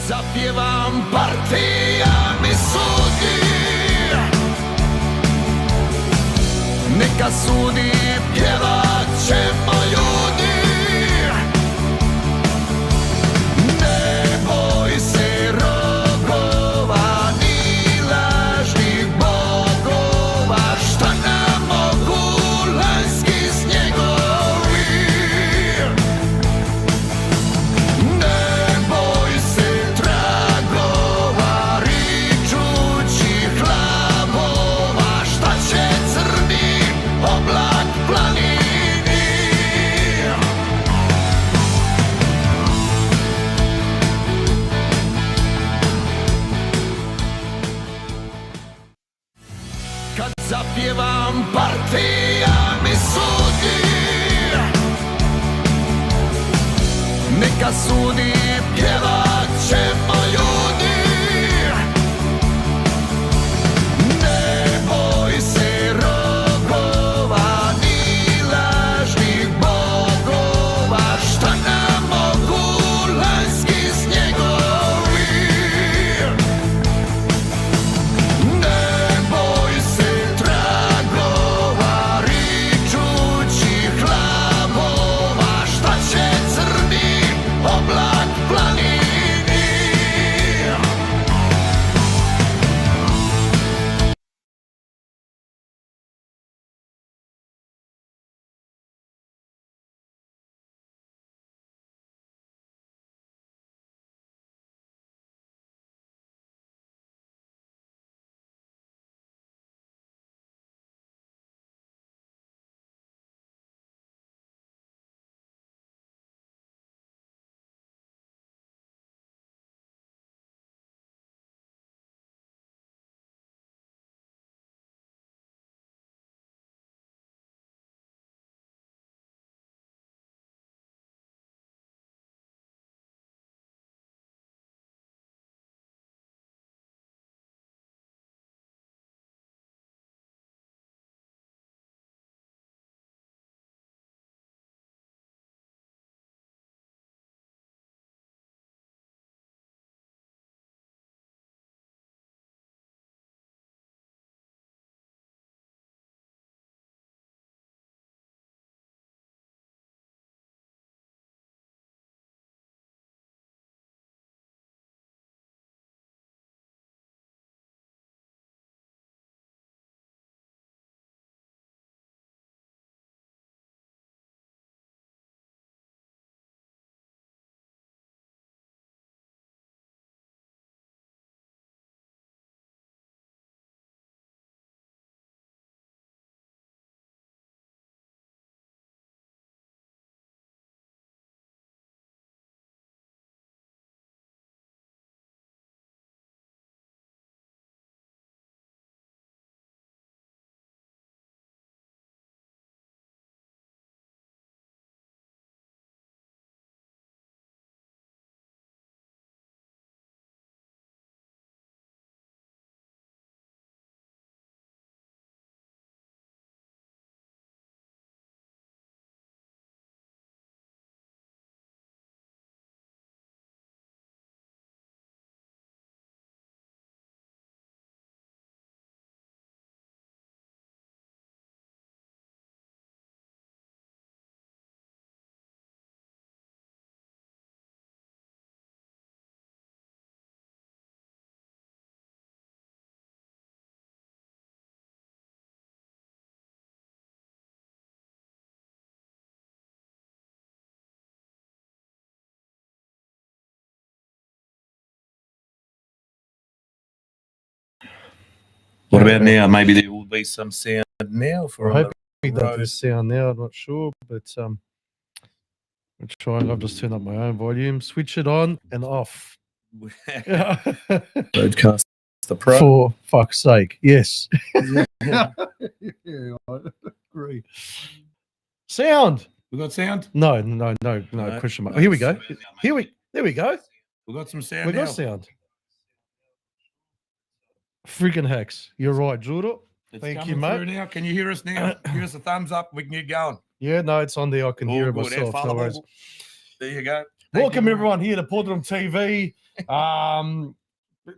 zapjevam, partija mi sudi. Neka sudi, pjevat ćemo ljudi. Ne boj se rogova ni lažnih bogova, šta nam mogu lanjski snjegovi. Ne boj se tragova ričućih lavova, šta će crni oblak planini. Kad zapjevam, partija mi sudi. Neka sudi, pjevat ćemo ljudi. Ne boj se rogova ni lažnih bogova, šta nam mogu lanjski snjegovi. Ne boj se tragova ričućih lavova, šta će crni oblak planini. What about now? Maybe there will be some sound now for I'm on hoping that there's sound now. I'm not sure, but we're trying. I've just turned up my own volume, switch it on and off. Broadcast the Pro. For fuck's sake, yes. Yeah. Yeah, I agree. Sound. We got sound? No, question mark. Here we go. There we go. We got some sound We now. got sound. Freaking hacks. You're right, Jordan. It's Thank coming you, mate. through now. Can you hear us now? Give us a thumbs up. We can get going. Yeah, no, it's on there. I can hear it All good. myself. No worries. There you go. Welcome everyone here to PodroomTV.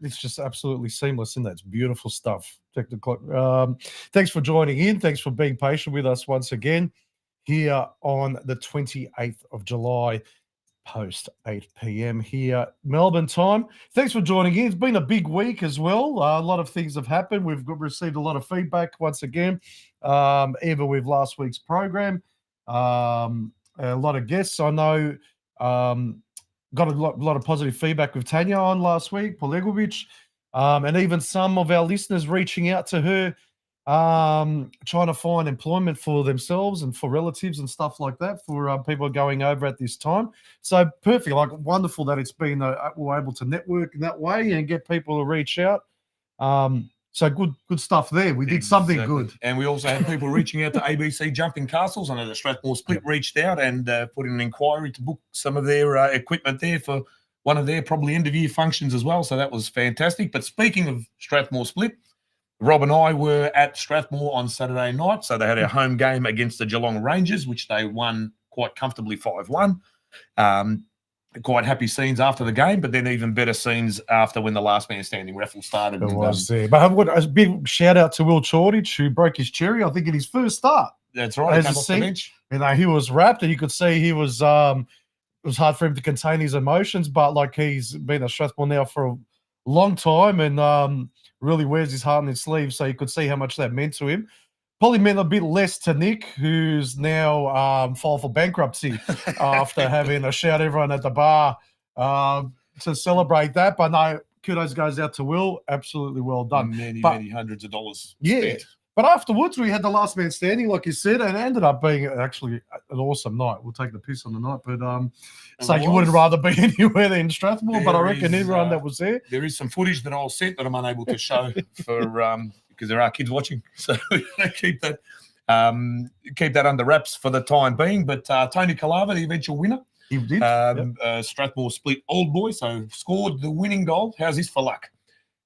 It's just absolutely seamless, and that's beautiful stuff. Check the clock. Thanks for joining in. Thanks for being patient with us once again here on the 28th of July, post 8 p.m. here, Melbourne time. Thanks for joining in. It's been a big week as well. A lot of things have happened. We've received a lot of feedback once again, even with last week's program. A lot of guests. I know got a lot of positive feedback with Tanya on last week, Polegovic, and even some of our listeners reaching out to her, trying to find employment for themselves and for relatives and stuff like that for people going over at this time. So perfect, like wonderful that it's been we're able to network in that way and get people to reach out. So good stuff there. We did something good. And we also had people reaching out to ABC Jumping Castles. I know the Strathmore Split reached out and put in an inquiry to book some of their equipment there for one of their probably end-of-year functions as well. So that was fantastic. But speaking of Strathmore Split, Rob and I were at Strathmore on Saturday night. So they had our home game against the Geelong Rangers, which they won quite comfortably 5-1. Quite happy scenes after the game, but then even better scenes after when the last man standing raffle started. It was there. But I've got a big shout out to Will Chordich, who broke his cherry, I think, in his first start. That's right. As a scene, he was wrapped, and you could see he was. It was hard for him to contain his emotions, but like he's been at Strathmore now for a long time, and really wears his heart on his sleeve. So you could see how much that meant to him. Probably meant a bit less to Nick, who's now filed for bankruptcy after having a shout everyone at the bar to celebrate that. But no, kudos goes out to Will. Absolutely well done. Many hundreds of dollars. Yeah. Spent. But afterwards, we had the last man standing, like you said, and it ended up being actually an awesome night. We'll take the piss on the night, but so you wouldn't rather be anywhere than Strathmore. But I reckon everyone that was there. There is some footage that I'll send that I'm unable to show for because there are kids watching, so we're going to keep that under wraps for the time being. But Tony Kalava, the eventual winner, he did. Strathmore Split old boy, so scored the winning goal. How's this for luck?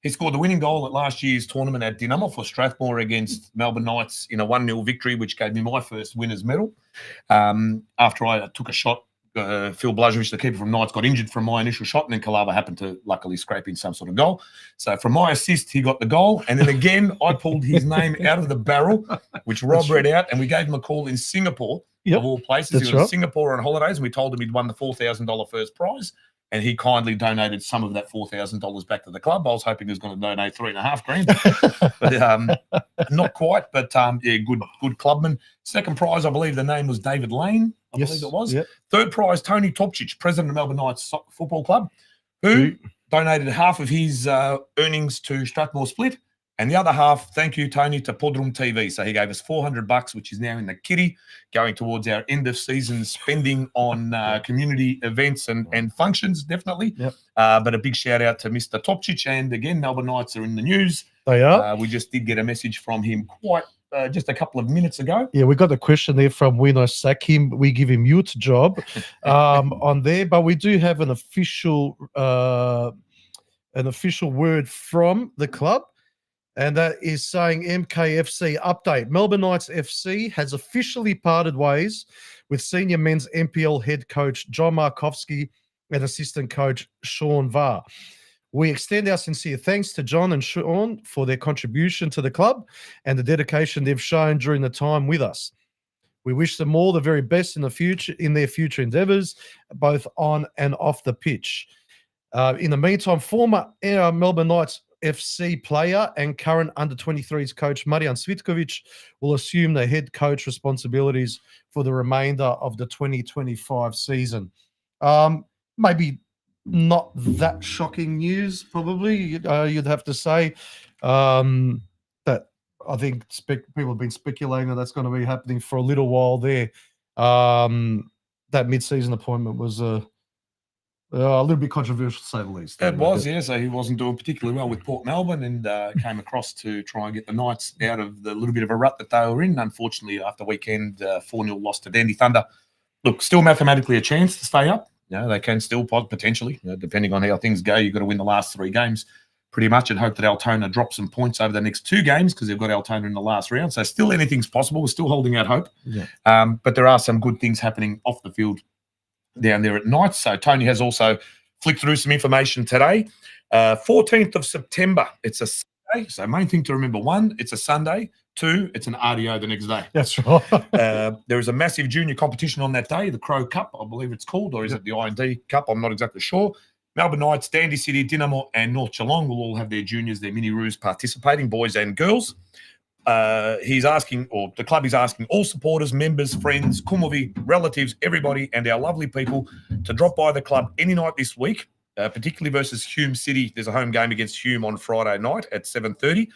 He scored the winning goal at last year's tournament at Dinamo for Strathmore against Melbourne Knights in a 1-0 victory, which gave me my first winner's medal. After I took a shot, Phil Blažević, the keeper from Knights, got injured from my initial shot, and then Kalava happened to luckily scrape in some sort of goal. So from my assist, he got the goal. And then again, I pulled his name out of the barrel, which Rob read out, and we gave him a call in Singapore, of all places. He was in Singapore on holidays, and we told him he'd won the $4,000 first prize. And he kindly donated some of that $4,000 back to the club. I was hoping he was going to donate $3,500, but not quite. But yeah, good clubman. Second prize, I believe the name was David Lane. I believe it was. Yep. Third prize, Tony Topčić, president of Melbourne Knights Football Club, who donated half of his earnings to Strathmore Split, and the other half, thank you, Tony, to PodroomTV. So he gave us $400, which is now in the kitty, going towards our end of season spending on community events and functions, definitely. Yep. But a big shout out to Mr. Topčić. And again, Melbourne Knights are in the news. They are. We just did get a message from him just a couple of minutes ago. Yeah, we got the question there from We No Sack Him. We give him mute job on there, but we do have an official word from the club. And that is saying MKFC update. Melbourne Knights FC has officially parted ways with senior men's NPL head coach John Markovski and assistant coach Sean Varr. We extend our sincere thanks to John and Sean for their contribution to the club and the dedication they've shown during the time with us. We wish them all the very best in their future endeavours, both on and off the pitch. In the meantime, former Melbourne Knights FC player and current under-23s coach Marian Kovach will assume the head coach responsibilities for the remainder of the 2025 season. Maybe not that shocking news, probably, you'd have to say. That I think people have been speculating that that's going to be happening for a little while there. That mid-season appointment was a little bit controversial, to say the least. It was, yeah. So he wasn't doing particularly well with Port Melbourne and came across to try and get the Knights out of the little bit of a rut that they were in. Unfortunately, after weekend, 4-0 loss to Dandy Thunder. Look, still mathematically a chance to stay up. You know, they can still potentially, depending on how things go. You've got to win the last 3 games pretty much and hope that Altona drops some points over the next 2 games because they've got Altona in the last round. So still anything's possible. We're still holding out hope. Yeah. But there are some good things happening off the field down there at Knights. So Tony has also flicked through some information today. 14th of September, it's a Sunday. So main thing to remember, 1, it's a Sunday. 2, it's an RDO the next day. That's right. There is a massive junior competition on that day, the Crow Cup, I believe it's called, or is it the I&D Cup? I'm not exactly sure. Melbourne Knights, Dandy City, Dinamo, and North Geelong will all have their juniors, their mini-roos participating, boys and girls. He's asking, or the club is asking all supporters, members, friends, kumovi, relatives, everybody, and our lovely people to drop by the club any night this week, particularly versus Hume City. There's a home game against Hume on Friday night at 7:30.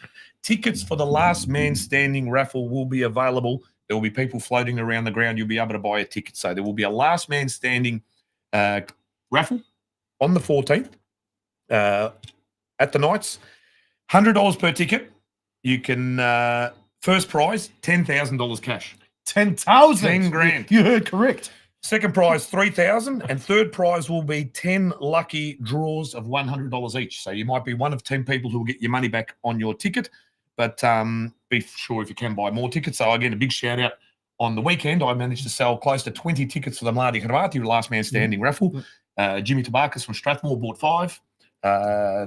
Tickets for the last man standing raffle will be available. There will be people floating around the ground. You'll be able to buy a ticket. So there will be a last man standing raffle on the 14th at the Knights. $100 per ticket. You can first prize $10,000 cash. 10,000. 10 grand. You heard correct. Second prize, 3,000, and third prize will be 10 lucky draws of $100 each. So you might be one of 10 people who will get your money back on your ticket, but be sure if you can buy more tickets. So again, a big shout out. On the weekend, I managed to sell close to 20 tickets for the Mladi Hrvati last man standing raffle. Jimmy Tabakis from Strathmore bought 5.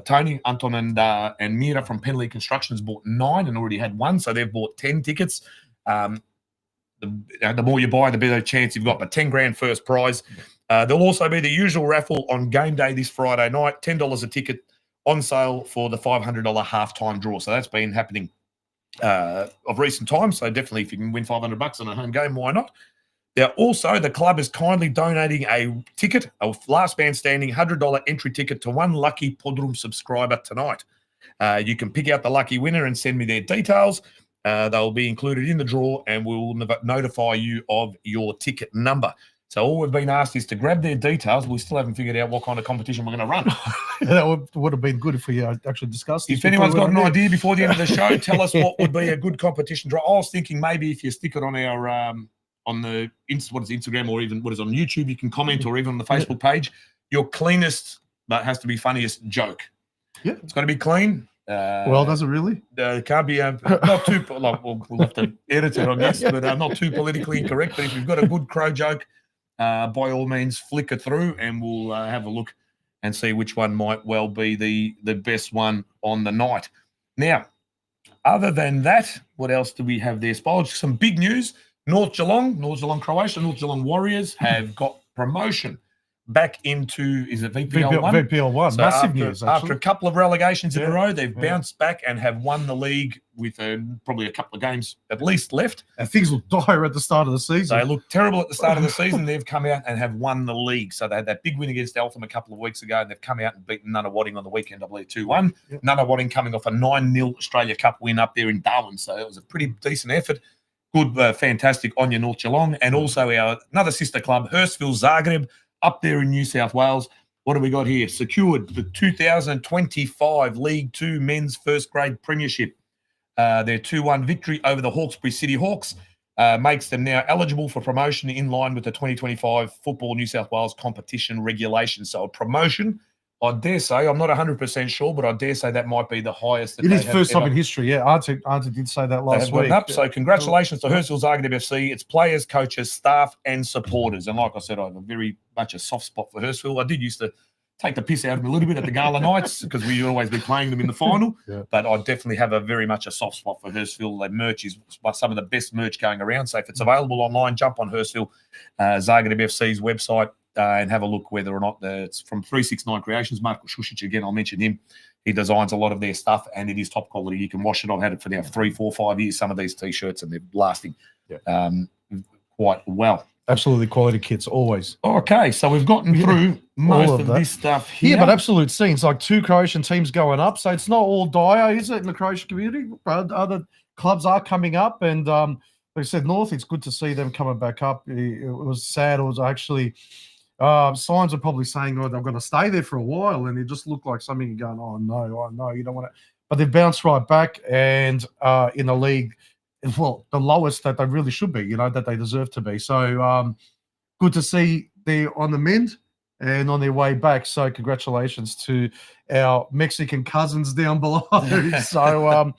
Tony, Anton, and Mira from Penley Constructions bought 9 and already had 1, so they've bought 10 tickets. The more you buy, the better chance you've got. But 10 grand first prize. There'll also be the usual raffle on game day this Friday night. $10 a ticket on sale for the $500 halftime draw. So that's been happening of recent times. So definitely, if you can win $500 on a home game, why not? Now, also, the club is kindly donating a ticket, a last man standing $100 entry ticket to one lucky Podroom subscriber tonight. You can pick out the lucky winner and send me their details. They'll be included in the draw and we'll notify you of your ticket number. So all we've been asked is to grab their details. We still haven't figured out what kind of competition we're going to run. That would have been good if we actually discussed this. If anyone's got an idea before the end of the show, tell us what would be a good competition draw. I was thinking maybe if you stick it on our on the Instagram or even what is on YouTube, you can comment, or even on the Facebook page, your cleanest but has to be funniest joke. Yeah, it's got to be clean. Well, does it really? It can't be not too. Like, we'll have to edit it, I guess, but not too politically incorrect. But if you've got a good crow joke, by all means, flick it through, and we'll have a look and see which one might well be the best one on the night. Now, other than that, what else do we have there, Spolge? Some big news. North Geelong Croatia, North Geelong Warriors have got promotion back into, is it VPL 1? VPL 1, so massive news, actually. After a couple of relegations in a row, they've bounced back and have won the league with probably a couple of games at least left. And things look dire at the start of the season. They looked terrible at the start of the season. They've come out and have won the league. So they had that big win against Eltham a couple of weeks ago, and they've come out and beaten Nunawading on the weekend, I believe, 2-1. Yep. Nunawading coming off a 9-0 Australia Cup win up there in Darwin. So it was a pretty decent effort. Good, fantastic on your North Geelong. And also our another sister club, Hurstville Zagreb, up there in New South Wales. What do we got here? Secured the 2025 League 2 Men's First Grade Premiership. Their 2-1 victory over the Hawkesbury City Hawks makes them now eligible for promotion in line with the 2025 Football New South Wales competition regulations. So a promotion, I dare say, I'm not 100% sure, but I dare say that might be the highest. That it is first time in history, yeah. Auntie did say that last week. Up. So congratulations to Hurstville Zagreb FC, its players, coaches, staff, and supporters. And like I said, I have a very much a soft spot for Hurstville. I did used to take the piss out of them a little bit at the Gala Nights because we'd always be playing them in the final. But I definitely have a very much a soft spot for Hurstville. Their merch is some of the best merch going around. So if it's available online, jump on Hurstville Zagreb FC's website. And have a look whether or not it's from 369 Creations. Marko Šušić, again, I'll mention him. He designs a lot of their stuff, and it is top quality. You can wash it. I've had it for now 3, 4, 5 years, some of these T-shirts, and they're lasting quite well. Absolutely quality kits, always. Okay, so we've gotten through most of this stuff here. Yeah, but absolute scenes, like 2 Croatian teams going up, so it's not all dire, is it, in the Croatian community? Other clubs are coming up, and like I said, North, it's good to see them coming back up. It was sad. It was actually... signs are probably saying, oh, they're going to stay there for a while, and it just looked like something you're going, oh, no, you don't want to. But they've bounced right back, and in the league, well, the lowest that they really should be, that they deserve to be. So good to see they're on the mend and on their way back. So congratulations to our Mexican cousins down below. So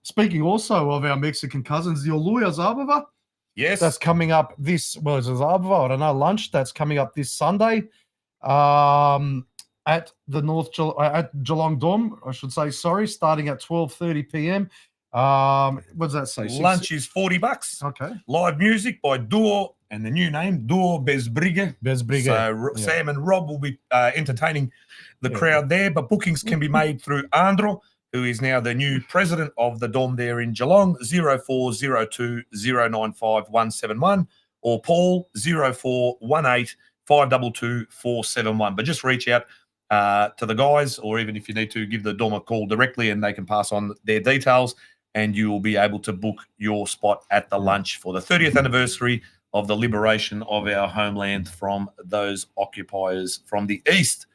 speaking also of our Mexican cousins, the Oluya Zabava, Yes. That's coming up this, well, it's I don't know, lunch. That's coming up this Sunday at the at Geelong Dome, I should say, sorry, starting at 12:30 p.m. What does that say? Lunch is $40. Okay. Live music by Duo, and the new name, Duo Bez Brigge. So Sam and Rob will be entertaining the crowd there, but bookings can be made through Andro, who is now the new president of the Dom there in Geelong, 0402 095 171, or Paul, 0418 522 471. But just reach out to the guys, or even if you need to, give the Dom a call directly and they can pass on their details, and you will be able to book your spot at the lunch for the 30th anniversary of the liberation of our homeland from those occupiers from the east.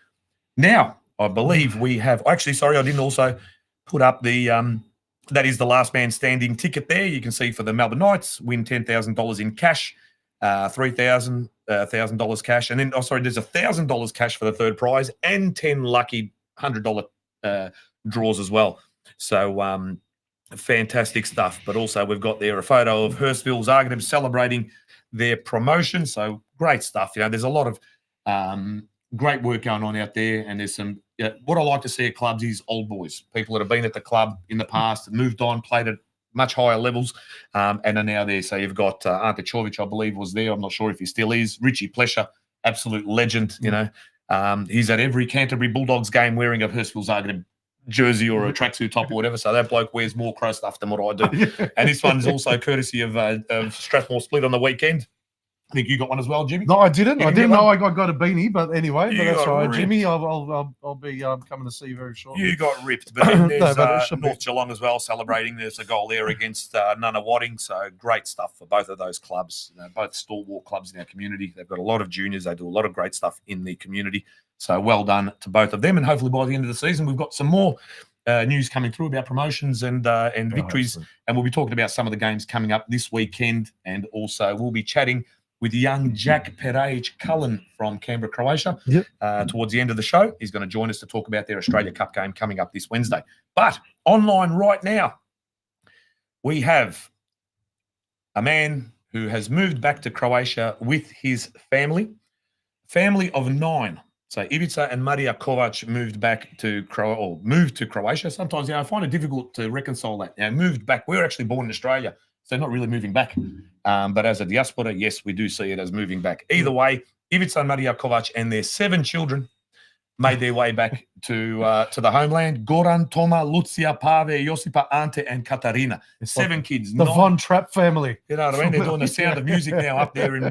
Now, I believe we have, actually, sorry, I didn't also put up the, that is the last man standing ticket there. You can see for the Melbourne Knights, win $10,000 in cash, $3,000 cash. And then, there's $1,000 cash for the third prize and 10 lucky $100 draws as well. So, fantastic stuff. But also we've got there a photo of Hurstville Zagreb celebrating their promotion. So great stuff. You know, there's a lot of great work going on out there, and there's some what I like to see at clubs is old boys, people that have been at the club in the past, moved on, played at much higher levels, and are now there. So you've got Ante Čović, I believe, was there. I'm not sure if he still is. Richie Plesher, absolute legend. You know, he's at every Canterbury Bulldogs game wearing a Hurstville Zagreb jersey or a tracksuit top or whatever. So that bloke wears more Crow stuff than what I do. And this one's also courtesy of Strathmore Split on the weekend. I think you got one as well, Jimmy. No, I didn't. I didn't know I got a beanie, but anyway, but that's all right, ripped. Jimmy. I'll be coming to see you very shortly. You got ripped, but then there's but North Geelong as well celebrating. There's a goal there against Nunawading, so great stuff for both of those clubs. You know, both stalwart clubs in our community. They've got a lot of juniors. They do a lot of great stuff in the community. So well done to both of them, and hopefully by the end of the season we've got some more news coming through about promotions and victories, and we'll be talking about some of the games coming up this weekend, and also we'll be chatting with young Jack Cullen from Canberra, Croatia. Towards the end of the show, he's going to join us to talk about their Australia Cup game coming up this Wednesday. But online right now, we have a man who has moved back to Croatia with his family of 9. So Ivica and Marian Kovach moved to Croatia. Sometimes, I find it difficult to reconcile that. Moved back. We were actually born in Australia, so not really moving back. But as a diaspora, yes, we do see it as moving back. Either way, Ivica and Marian Kovach and their 7 children made their way back to the homeland. Goran, Toma, Lucia, Pave, Josipa, Ante, and Katarina. 7 kids. The Von Trapp family. You know what I mean? They're doing the Sound of Music now up there in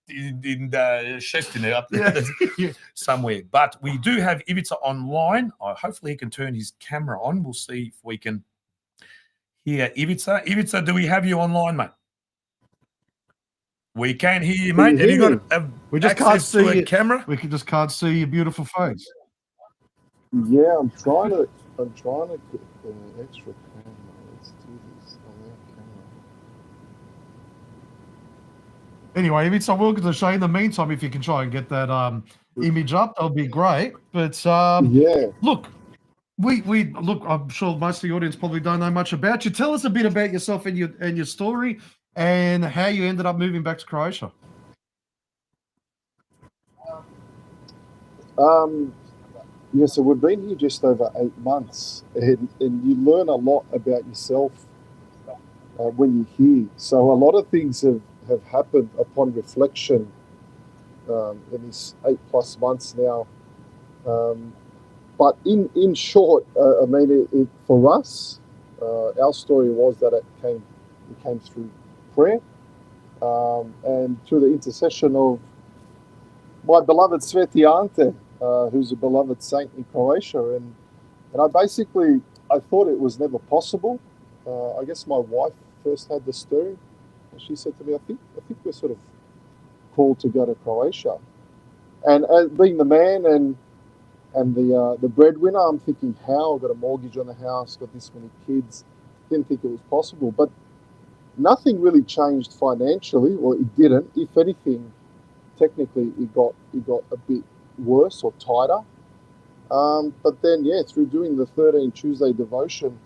Shestin, up there somewhere. But we do have Ivica online. Hopefully he can turn his camera on. We'll see if we can hear Ivica. Ivica, do we have you online, mate? We can't hear you, mate. Have you got we just can't see a camera? We just can't see your beautiful face. Yeah, I'm trying to get an extra camera. Let's do this on that camera. Anyway, if it's a welcome to the show. In the meantime, if you can try and get that image up, that'll be great. But look, we look. I'm sure most of the audience probably don't know much about you. Tell us a bit about yourself and your story, and how you ended up moving back to Croatia. So we've been here just over 8 months, and you learn a lot about yourself when you're here. So a lot of things have happened upon reflection in this 8+ months now. But in short, for us, our story was that it came through prayer and through the intercession of my beloved Sveti Ante, who's a beloved saint in Croatia. And I thought it was never possible. I guess my wife first had the stir, and she said to me, I think we're sort of called to go to Croatia. And as being the man and the breadwinner, I'm thinking, how? I've got a mortgage on the house, got this many kids. Didn't think it was possible. But nothing really changed financially. Well, it didn't. If anything, technically it got a bit worse or tighter. But then, through doing the 13 Tuesday devotion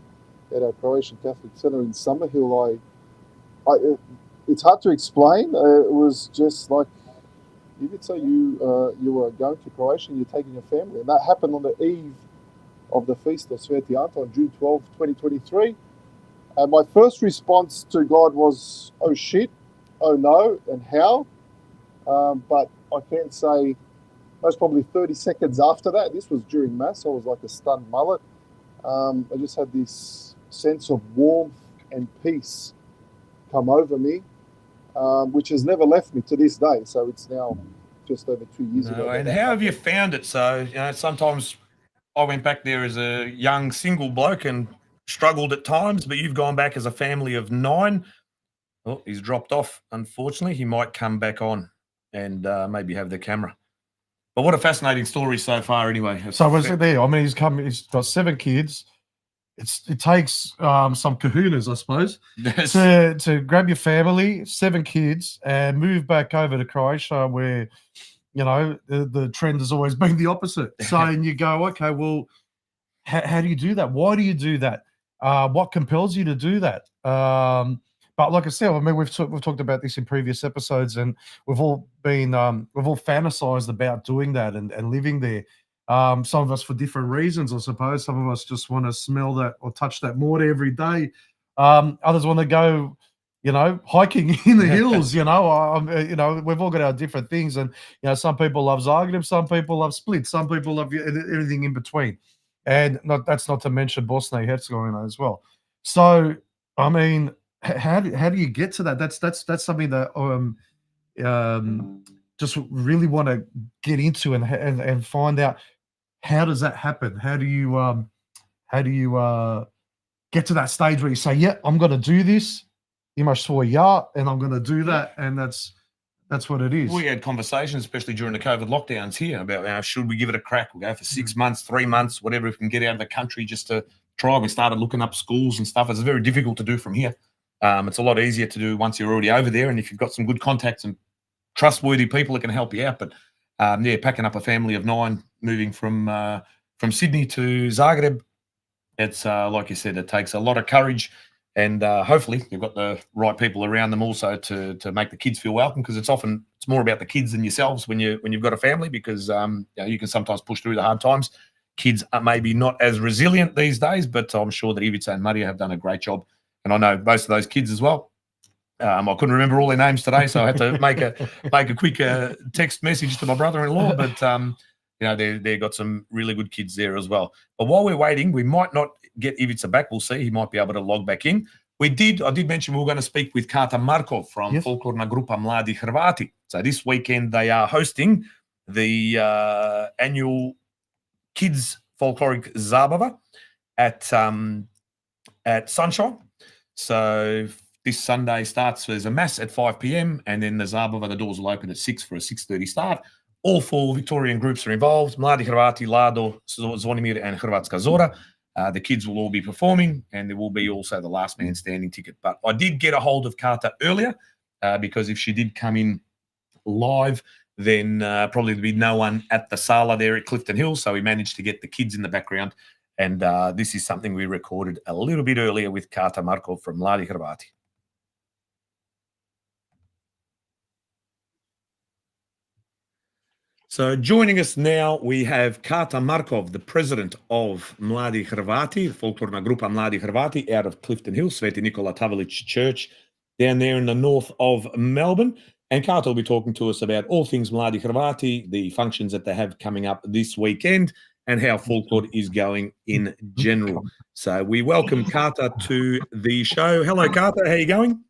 at our Croatian Catholic Centre in Summerhill, it's hard to explain. It was just like you could say you were going to Croatia and you're taking your family, and that happened on the eve of the feast of Sveti Ante on June 12, 2023. And my first response to God was, "Oh shit, oh no, and how?" But I can't say. Most probably 30 seconds after that, this was during Mass, I was like a stunned mullet. I just had this sense of warmth and peace come over me, which has never left me to this day. So it's now just over 2 years ago. And how have you found it? So, sometimes I went back there as a young single bloke and struggled at times, but you've gone back as a family of 9. Oh, he's dropped off, unfortunately. He might come back on and maybe have the camera. But what a fascinating story so far, anyway. So was it there? I mean, he's got 7 kids. It takes some kahunas, I suppose, to grab your family, 7 kids, and move back over to Croatia, where the trend has always been the opposite. So and you go, okay, well, how do you do that? Why do you do that? What compels you to do that? But like I said, I mean, we've talked about this in previous episodes, and we've all fantasized about doing that and living there. Some of us for different reasons, I suppose. Some of us just want to smell that or touch that mortar every day. Others want to go, hiking in the hills. We've all got our different things, and some people love Zagreb, some people love Split, some people love everything in between, and that's not to mention Bosnia and Herzegovina as well. So, I mean, how do you get to that? That's something that just really want to get into and find out, how does that happen? How do you get to that stage where you say, yeah, I'm going to do this, and I'm going to do that, and that's what it is. We had conversations, especially during the COVID lockdowns here, about should we give it a crack? We'll go for 6 months, 3 months, whatever, if we can get out of the country just to try. We started looking up schools and stuff. It's very difficult to do from here. It's a lot easier to do once you're already over there, and if you've got some good contacts and trustworthy people that can help you out. But packing up a family of 9, moving from Sydney to Zagreb, it's like you said, it takes a lot of courage, and hopefully you've got the right people around them also to make the kids feel welcome, because it's more about the kids than yourselves when you've got a family, because you can sometimes push through the hard times. Kids are maybe not as resilient these days, but I'm sure that Ivica and Maria have done a great job, and I know most of those kids as well. I couldn't remember all their names today, so I had to make a quick text message to my brother-in-law. But they've got some really good kids there as well. But while we're waiting, we might not get Ivica back. We'll see. He might be able to log back in. I did mention we were going to speak with Kata Marov from Folklore Grupa Mladi Hrvati. So this weekend they are hosting the annual Kids Folkloric Zabava at Sunshine. So this Sunday there's a mass at 5 p.m. and then the Zabava, the doors will open at 6 for a 6:30 start. All 4 Victorian groups are involved: Mladi Hrvati, Lado, Zvonimir, and Hrvatska Zora. The kids will all be performing, and there will be also the last man standing ticket. But I did get a hold of Kata earlier because if she did come in live, then probably there'd be no one at the sala there at Clifton Hill. So we managed to get the kids in the background. And this is something we recorded a little bit earlier with Kata Markov from Mladi Hrvati. So joining us now, we have Kata Markov, the president of Mladi Hrvati, Folklorna Grupa Mladi Hrvati, out of Clifton Hill, Sveti Nikola Tavelić Church, down there in the north of Melbourne. And Kata will be talking to us about all things Mladi Hrvati, the functions that they have coming up this weekend, and how folklore is going in general. So we welcome Kata to the show. Hello, Kata. How are you going?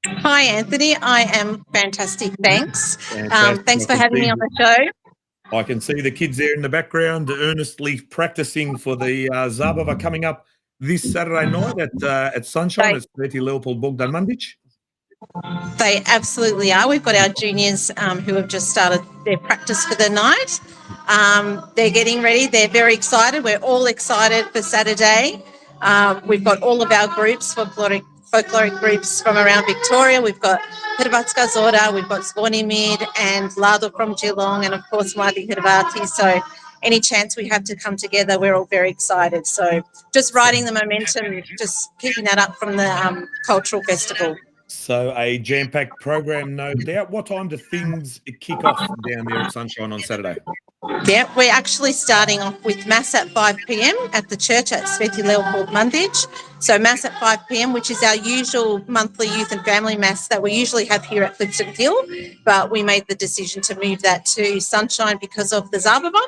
Hi, Anthony. I am fantastic. Thanks. Thanks for having me on the show. I can see the kids there in the background earnestly practicing for the Zabava coming up this Saturday night at Sunshine. It's Sveti Leopold Bogdan Mandic. They absolutely are. We've got our juniors who have just started their practice for the night. They're getting ready. They're very excited. We're all excited for Saturday. We've got all of our groups, folkloric groups from around Victoria. We've got Hrvatska Zora, we've got Zvonimir and Lado from Geelong, and of course Mladi Hrvati. So any chance we have to come together, we're all very excited. So just riding the momentum, just keeping that up from the cultural festival. So a jam-packed program, no doubt. What time do things kick off down there at Sunshine on Saturday? Yeah, we're actually starting off with Mass at 5 p.m. at the church at Sveti Leopold Mandic. So Mass at 5 p.m., which is our usual monthly youth and family Mass that we usually have here at Clipston Hill, but we made the decision to move that to Sunshine because of the Zabava.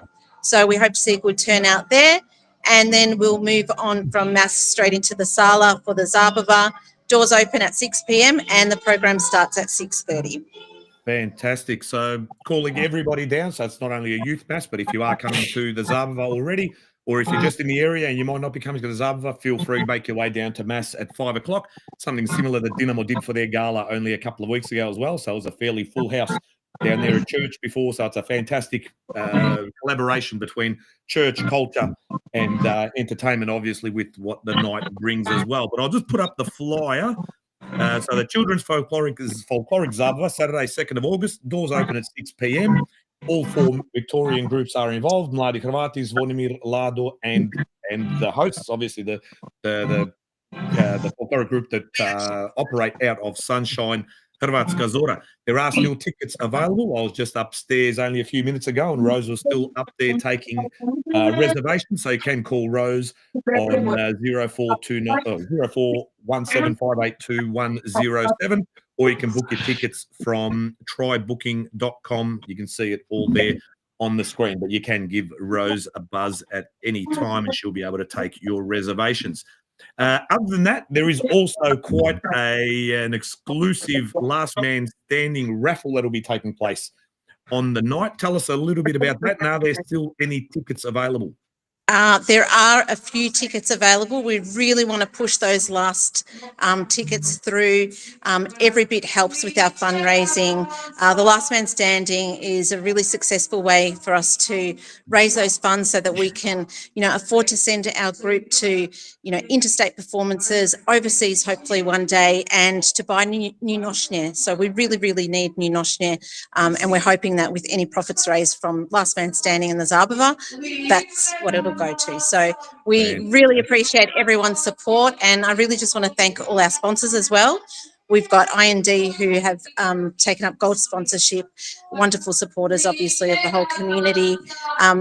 So we hope to see a good turnout there. And then we'll move on from Mass straight into the Sala for the Zabava. Doors open at 6 p.m. and the program starts at 6:30. Fantastic. So calling everybody down. So it's not only a youth mass, but if you are coming to the Zabava already, or if you're just in the area and you might not be coming to the Zabava, feel free to make your way down to mass at 5 o'clock. Something similar that Dinamo did for their gala only a couple of weeks ago as well. So it was a fairly full house down there at church before. So it's a fantastic collaboration between church, culture, and entertainment, obviously, with what the night brings as well. But I'll just put up the flyer. So the Children's Folkloric Zabava, Saturday, 2nd of August. Doors open at 6 p.m. All 4 Victorian groups are involved. Mladi Hrvati, Zvonimir, Lado, and the hosts, obviously the folkloric group that operate out of Sunshine, Hrvatska Zora. There are still tickets available. I was just upstairs only a few minutes ago, and Rose was still up there taking reservations. So you can call Rose on 0417582107, or you can book your tickets from trybooking.com. You can see it all there on the screen, but you can give Rose a buzz at any time, and she'll be able to take your reservations. Other than that, there is also quite an exclusive last man standing raffle that will be taking place on the night. Tell us a little bit about that. And are there still any tickets available? There are a few tickets available. We really want to push those last tickets through. Every bit helps with our fundraising. The Last Man Standing is a really successful way for us to raise those funds so that we can, afford to send our group to, interstate performances, overseas hopefully one day, and to buy new noshne. So we really, really need new noshne, and we're hoping that with any profits raised from Last Man Standing and the Zabava, that's what it'll go to. So we really appreciate everyone's support, and I really just want to thank all our sponsors as well. We've got IND who have taken up gold sponsorship, wonderful supporters obviously of the whole community.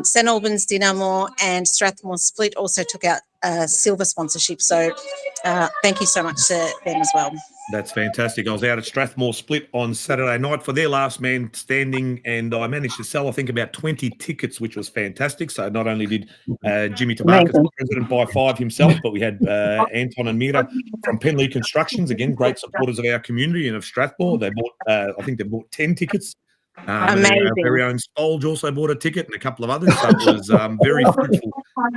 St Albans Dinamo and Strathmore Split also took out silver sponsorship, so thank you so much to them as well. That's fantastic. I was out at Strathmore Split on Saturday night for their Last Man Standing, and I managed to sell, I think, about 20 tickets, which was fantastic. So not only did Jimmy Tabakas, the president, buy 5 himself, but we had Anton and Mira from Penley Constructions, again, great supporters of our community and of Strathmore. They bought, I think they bought 10 tickets. Amazing. Our very own Spolge also bought a ticket, and a couple of others. So it was very fruitful.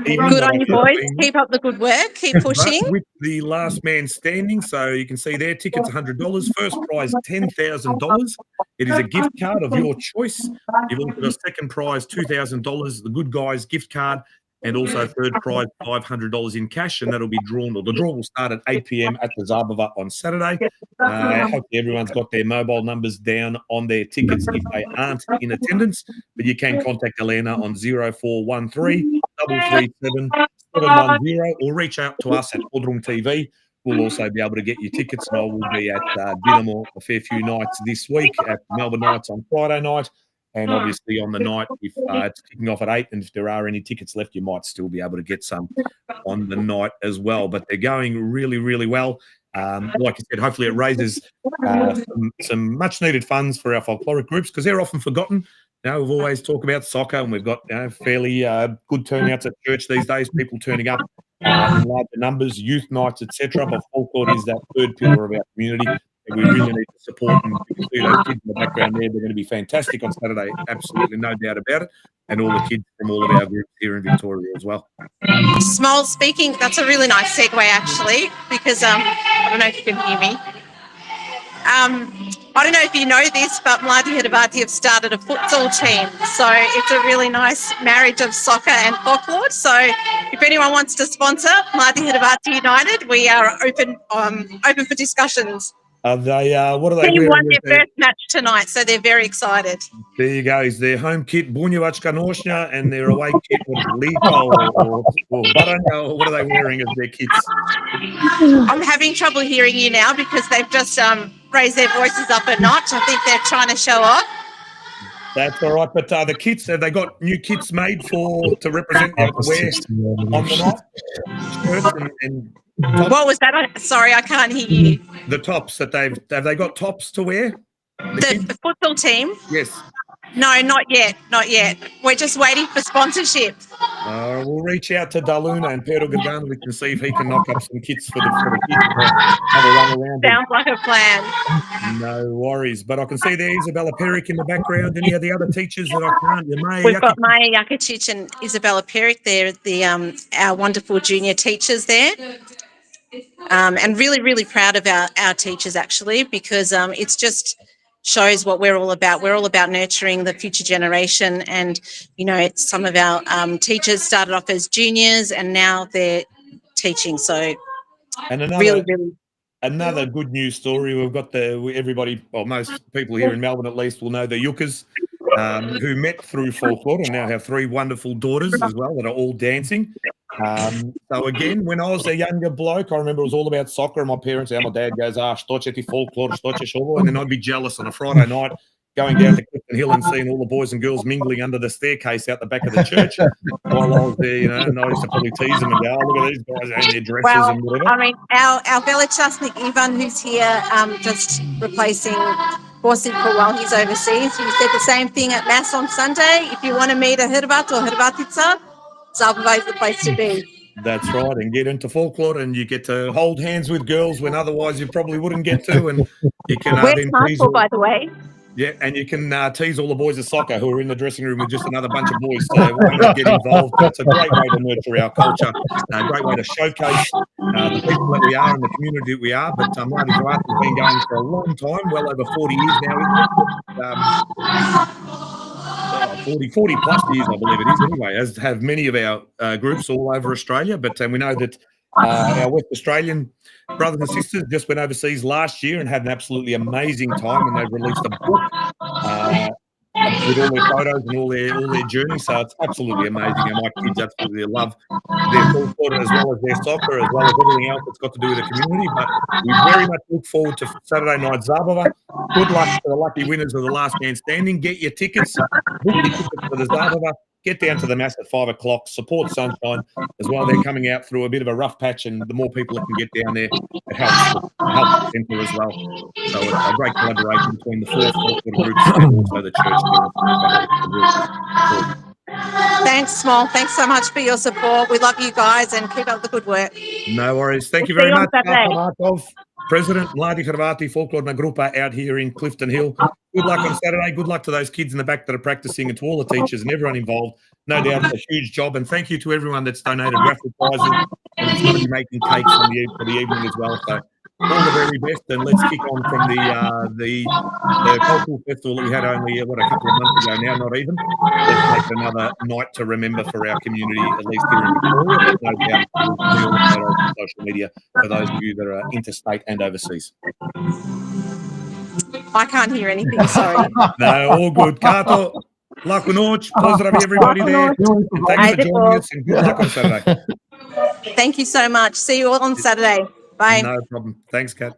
Good on you, boys. Keep up the good work. Keep pushing. With the Last Man Standing, so you can see their tickets $100. First prize $10,000. It is a gift card of your choice. You've also got a second prize $2,000, the Good Guys gift card, and also third prize $500 in cash, and that'll be drawn, or the draw will start at 8 p.m. at the Zabava on Saturday. Hopefully everyone's got their mobile numbers down on their tickets if they aren't in attendance, but you can contact Elena on 0413 337 710, or reach out to us at PodroomTV. We'll also be able to get you tickets, and I will be at Dinamo a fair few nights this week, at Melbourne Knights on Friday night, and obviously on the night, if it's kicking off at 8, and if there are any tickets left, you might still be able to get some on the night as well. But they're going really, really well. Like I said, hopefully it raises some much-needed funds for our folkloric groups, because they're often forgotten. We've always talked about soccer, and we've got fairly good turnouts at church these days, people turning up in larger numbers, youth nights, etc. But folklore is that third pillar of our community, and we really need to support them. You can see those kids in the background there. They're going to be fantastic on Saturday, absolutely no doubt about it, and all the kids from all of our groups here in Victoria as well. Small speaking, that's a really nice segue actually, because I don't know if you can hear me. I don't know if you know this, but Mladi Hrvati have started a futsal team. So it's a really nice marriage of soccer and folklore. So if anyone wants to sponsor Mladi Hrvati United, we are open for discussions. Are they? What are they Team wearing? won as their first match tonight, so they're very excited. There you go. Is their home kit Bunjevačka nošnja and their away kit what is it, Lipo or Baranja, or what are they wearing as their kits? I'm having trouble hearing you now because they've just raised their voices up a notch. I think they're trying to show off. That's all right. But the kits, have they got new kits made to represent the wear on the night? Shirts and tops? What was that? Sorry, I can't hear you. The tops that have they got tops to wear? The futsal team? Yes. No, not yet. Not yet. We're just waiting for sponsorship. We'll reach out to Daluna and Pedro Gargano. We can see if he can knock up some kits for the kids to have a run around. Sounds like a plan. No worries. But I can see there Isabella Peric in the background. Any of the other teachers that I can't? We've got Maya Jakucic and Isabella Peric. They're our wonderful junior teachers there. And really, really proud of our teachers, actually, because it's just shows what we're all about. We're all about nurturing the future generation. And, you know, some of our teachers started off as juniors and now they're teaching. So and another good news story. We've got everybody, well, most people here in Melbourne at least will know the Yuccas who met through Folklore and now have 3 wonderful daughters as well that are all dancing. So again, when I was a younger bloke, I remember it was all about soccer and my parents and my dad goes, što će ti Folklore, što ćeš ovo? And then I'd be jealous on a Friday night going down to Clifton Hill and seeing all the boys and girls mingling under the staircase out the back of the church while I was there, you know, and I used to probably tease them and go, oh, look at these guys and their dresses and whatever. I mean, our Velicasnik Ivan, who's here just replacing Bosipur while he's overseas, he said the same thing at Mass on Sunday. If you want to meet a Hrvat or Hrvatica, Zabava is the place to be. That's right, and get into Folklore and you get to hold hands with girls when otherwise you probably wouldn't get to, and you can We're then tease by the way. Yeah, and you can tease all the boys of soccer who are in the dressing room with just another bunch of boys. So why not get involved? It's a great way to nurture our culture, a great way to showcase the people that we are and the community that we are. But Marty Grant has been going for a long time, well over 40 years now. 40 plus years, I believe it is anyway, as have many of our groups all over Australia. But we know that our West Australian brothers and sisters just went overseas last year and had an absolutely amazing time, and they've released a book with all their photos and all their journey. So it's absolutely amazing, and my kids absolutely love their Folklore as well as their soccer, as well as everything else that's got to do with the community. But we very much look forward to Saturday night Zabava. Good luck to the lucky winners of the last man standing. Get your tickets, book your tickets for the Zabava. Get down to the Mass at 5 o'clock. Support Sunshine as well. They're coming out through a bit of a rough patch, and the more people that can get down there, it helps the centre as well. So it's a great collaboration between the 4 Folklore groups and also the church. Thanks, Small. Thanks so much for your support. We love you guys and keep up the good work. No worries. Thank you very much. Kata Marov, President, Mladi Hrvati Folklorna Grupa out here in Clifton Hill. Good luck on Saturday. Good luck to those kids in the back that are practicing, and to all the teachers and everyone involved. No doubt it's a huge job. And thank you to everyone that's donated raffle prizes. And it's going to be making cakes for the evening as well. So all the very best, and let's kick on from the cultural festival that we had only a couple of months ago now, not even. Let's make another night to remember for our community, at least here in Victoria. But no doubt we'll see all the photos on social media for those of you that are interstate and overseas. I can't hear anything, sorry. No, all good. Kato, laku noć, pozdrav everybody there. And thank you for joining us, and good luck on Saturday. Thank you so much. See you all on Saturday. Bye. No problem. Thanks, Kat.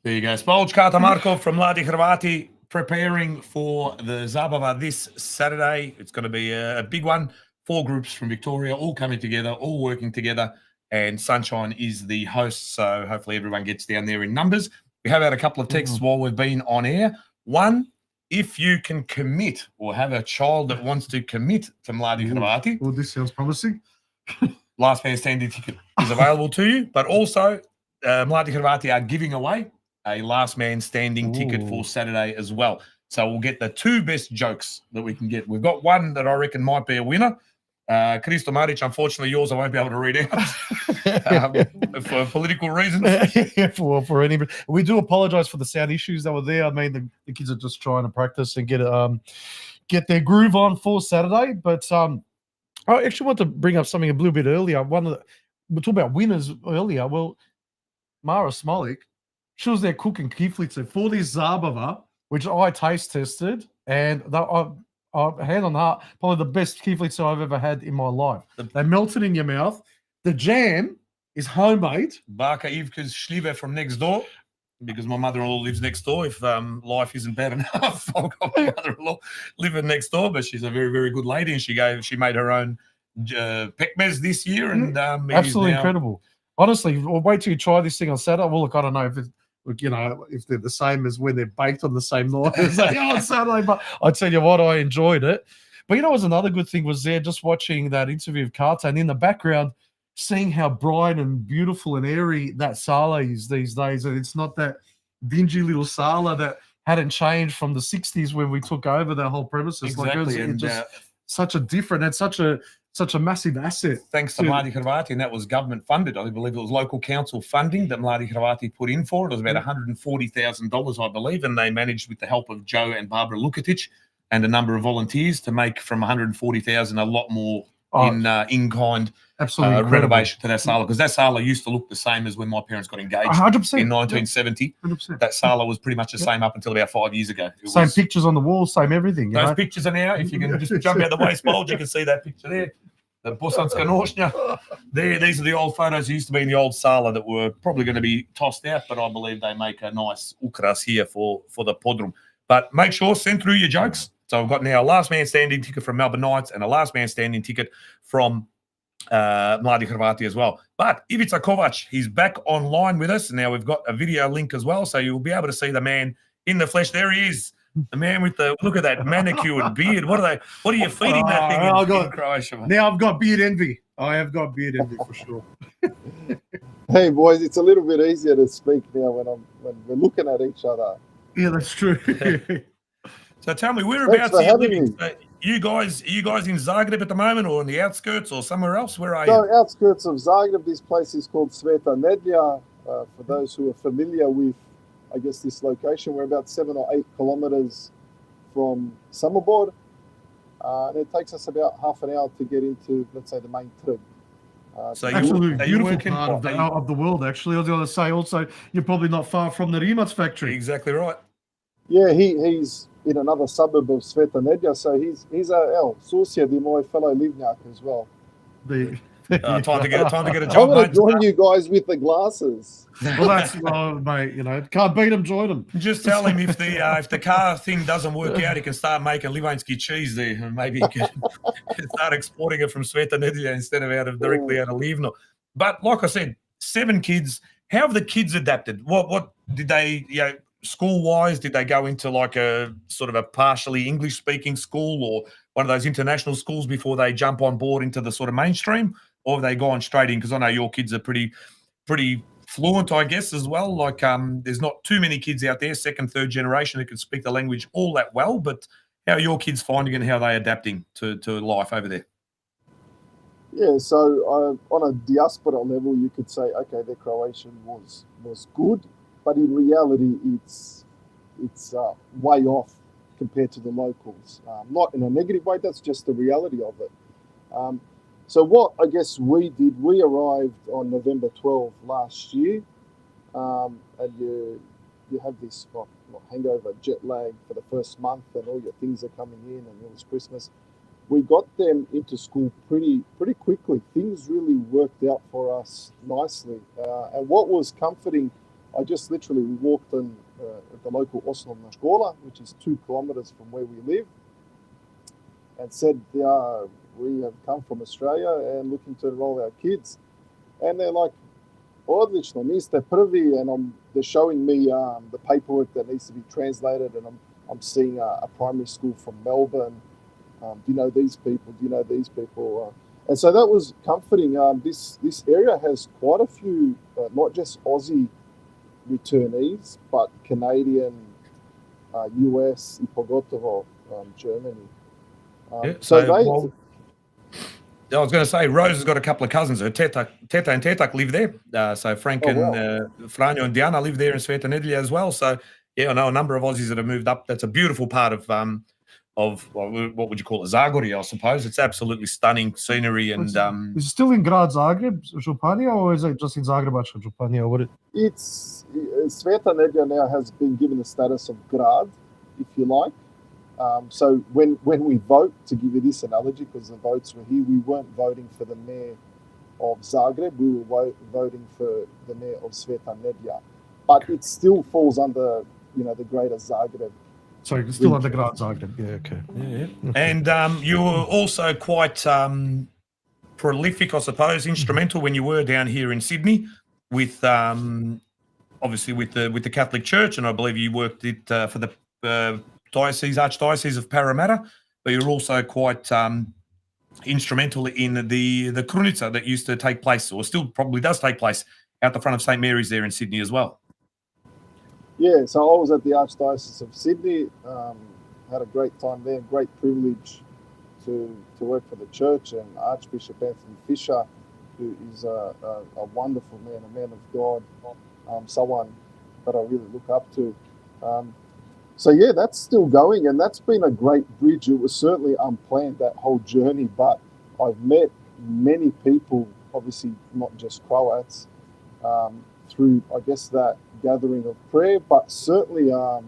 There you go. Spolj Kata Markov from Mladi Hrvati preparing for the Zabava this Saturday. It's going to be a big one. 4 groups from Victoria all coming together, all working together, and Sunshine is the host, so hopefully everyone gets down there in numbers. We have had a couple of texts while we've been on air. One, if you can commit or have a child that wants to commit to Mladi Hrvati. Well, this sounds promising. Last man standing ticket is available to you, but also Mladi Hrvati are giving away a last man standing ticket for Saturday as well. So we'll get the 2 best jokes that we can get. We've got one that I reckon might be a winner. Kristo Maric, unfortunately yours I won't be able to read out for political reasons. for any, we do apologize for the sound issues that were there. I mean, the kids are just trying to practice and get their groove on for Saturday. But I actually want to bring up something a little bit earlier. We're talking about winners earlier. Well, Mara Smolik, she was there cooking kiflice for this Zabava, which I taste tested, and hand on heart, probably the best kiflice I've ever had in my life. They melted in your mouth. The jam is homemade. Baka Ivka's Schlieve from next door, because my mother-in-law lives next door. If life isn't bad enough, I've got my mother-in-law living next door, but she's a very, very good lady, and she made her own pekmez this year, and absolutely incredible. Honestly, we'll wait till you try this thing on Saturday. Well, look, I don't know if it's, if they're the same as when they're baked on the same night as on Saturday, but I tell you what, I enjoyed it. But was another good thing was there just watching that interview of Kata, and in the background, seeing how bright and beautiful and airy that sala is these days. And it's not that dingy little sala that hadn't changed from the 60s when we took over that whole premises. Exactly. Like, it's just such a different and such a massive asset. Thanks to Mladi Hrvati, and that was government funded. I believe it was local council funding that Mladi Hrvati put in for it. It was about $140,000, I believe, and they managed, with the help of Joe and Barbara Lukatic and a number of volunteers, to make from $140,000 a lot more in-kind renovation to that sala, because that sala used to look the same as when my parents got engaged 100%. in 1970. 100%. That sala was pretty much the same up until about 5 years ago. Same pictures on the wall, same everything. Those pictures are now, if you can just jump out the waste mold, you can see that picture there. The Bosanska Nošnja. These are the old photos that used to be in the old sala that were probably going to be tossed out, but I believe they make a nice ukras here for the Podrum. But make sure, send through your jokes. So we've got now a last man standing ticket from Melbourne Knights and a last man standing ticket from Mladi Hrvati as well. But Ivica Kovac, he's back online with us. Now we've got a video link as well, so you'll be able to see the man in the flesh. There he is. The man with the, look at that manicured beard. What are you feeding that thing in Croatia? Man? Now I've got beard envy. I have got beard envy for sure. Hey boys, it's a little bit easier to speak now when we're looking at each other. Yeah, that's true. So tell me, whereabouts are you living? Are you guys in Zagreb at the moment, or on the outskirts, or somewhere else? Where are you? So outskirts of Zagreb, this place is called Sveta Nedlja. For those who are familiar with, I guess, this location, we're about 7 or 8 kilometers from Samobor. And it takes us about half an hour to get into, let's say, the main trip. So absolutely beautiful part of the world, actually. I was going to say also, you're probably not far from the Rimac factory. Exactly right. Yeah, he's in another suburb of Sveta Nedlja, so he's our susjed, my fellow livnjak as well. Time to get a job. I'm going to join you guys with the glasses. Well, that's mate. Can't beat them, join them. Just tell him if the car thing doesn't work out, he can start making Livanjski cheese there, and maybe he can start exporting it from Sveta Nedlja instead of directly out of Livno. But like I said, 7 kids. How have the kids adapted? What did they? School-wise, did they go into like a sort of a partially English-speaking school or one of those international schools before they jump on board into the sort of mainstream, or have they gone straight in? Because I know your kids are pretty fluent, I guess, as well. Like, there's not too many kids out there, second, third generation, that can speak the language all that well. But how are your kids finding it, and how are they adapting to life over there? Yeah, so on a diaspora level, you could say, okay, their Croatian was good. But in reality, it's way off compared to the locals. Not in a negative way, that's just the reality of it. So what I guess we did, we arrived on November 12 last year, and you have this hangover, jet lag for the first month, and all your things are coming in, and it was Christmas. We got them into school pretty quickly. Things really worked out for us nicely. And what was comforting, I just literally walked in at the local Osnovna Škola, which is 2 kilometers from where we live, and said, we have come from Australia and looking to enroll our kids. And they're like, odlično, niste prvi, and they're showing me the paperwork that needs to be translated, and I'm seeing a primary school from Melbourne. Do you know these people? Do you know these people? And so that was comforting. This area has quite a few, not just Aussie returnees, but Canadian, US, and pogotovo Germany. I was going to say, Rose has got a couple of cousins. Her Teta and Tetak live there. So Frank and Franjo and Diana live there in Sveta Nedlja as well. So, yeah, I know a number of Aussies that have moved up. That's a beautiful part of what would you call it, Zagorje, I suppose. It's absolutely stunning scenery, and Is it still in Grad Zagreb, Županija, or is it just in Zagrebačka Županija? It's Sveta Nedjelja now has been given the status of grad, if you like. So when we vote, to give you this analogy, because the votes were here, we weren't voting for the mayor of Zagreb, we were voting for the mayor of Sveta Nedjelja. But it still falls under, the greater Zagreb. So it's still under Grad Zagreb, yeah, okay. Yeah. And you were also quite prolific, I suppose, instrumental when you were down here in Sydney with obviously with the Catholic Church, and I believe you worked it for the Archdiocese of Parramatta, but you're also quite instrumental in the Krunica that used to take place, or still probably does take place, out the front of St Mary's there in Sydney as well. Yeah, so I was at the Archdiocese of Sydney, had a great time there, great privilege to work for the church, and Archbishop Anthony Fisher, who is a wonderful man, a man of God, someone that I really look up to. So yeah, that's still going, and that's been a great bridge. It was certainly unplanned, that whole journey, but I've met many people, obviously not just Croats, through, I guess, that gathering of prayer, but certainly, how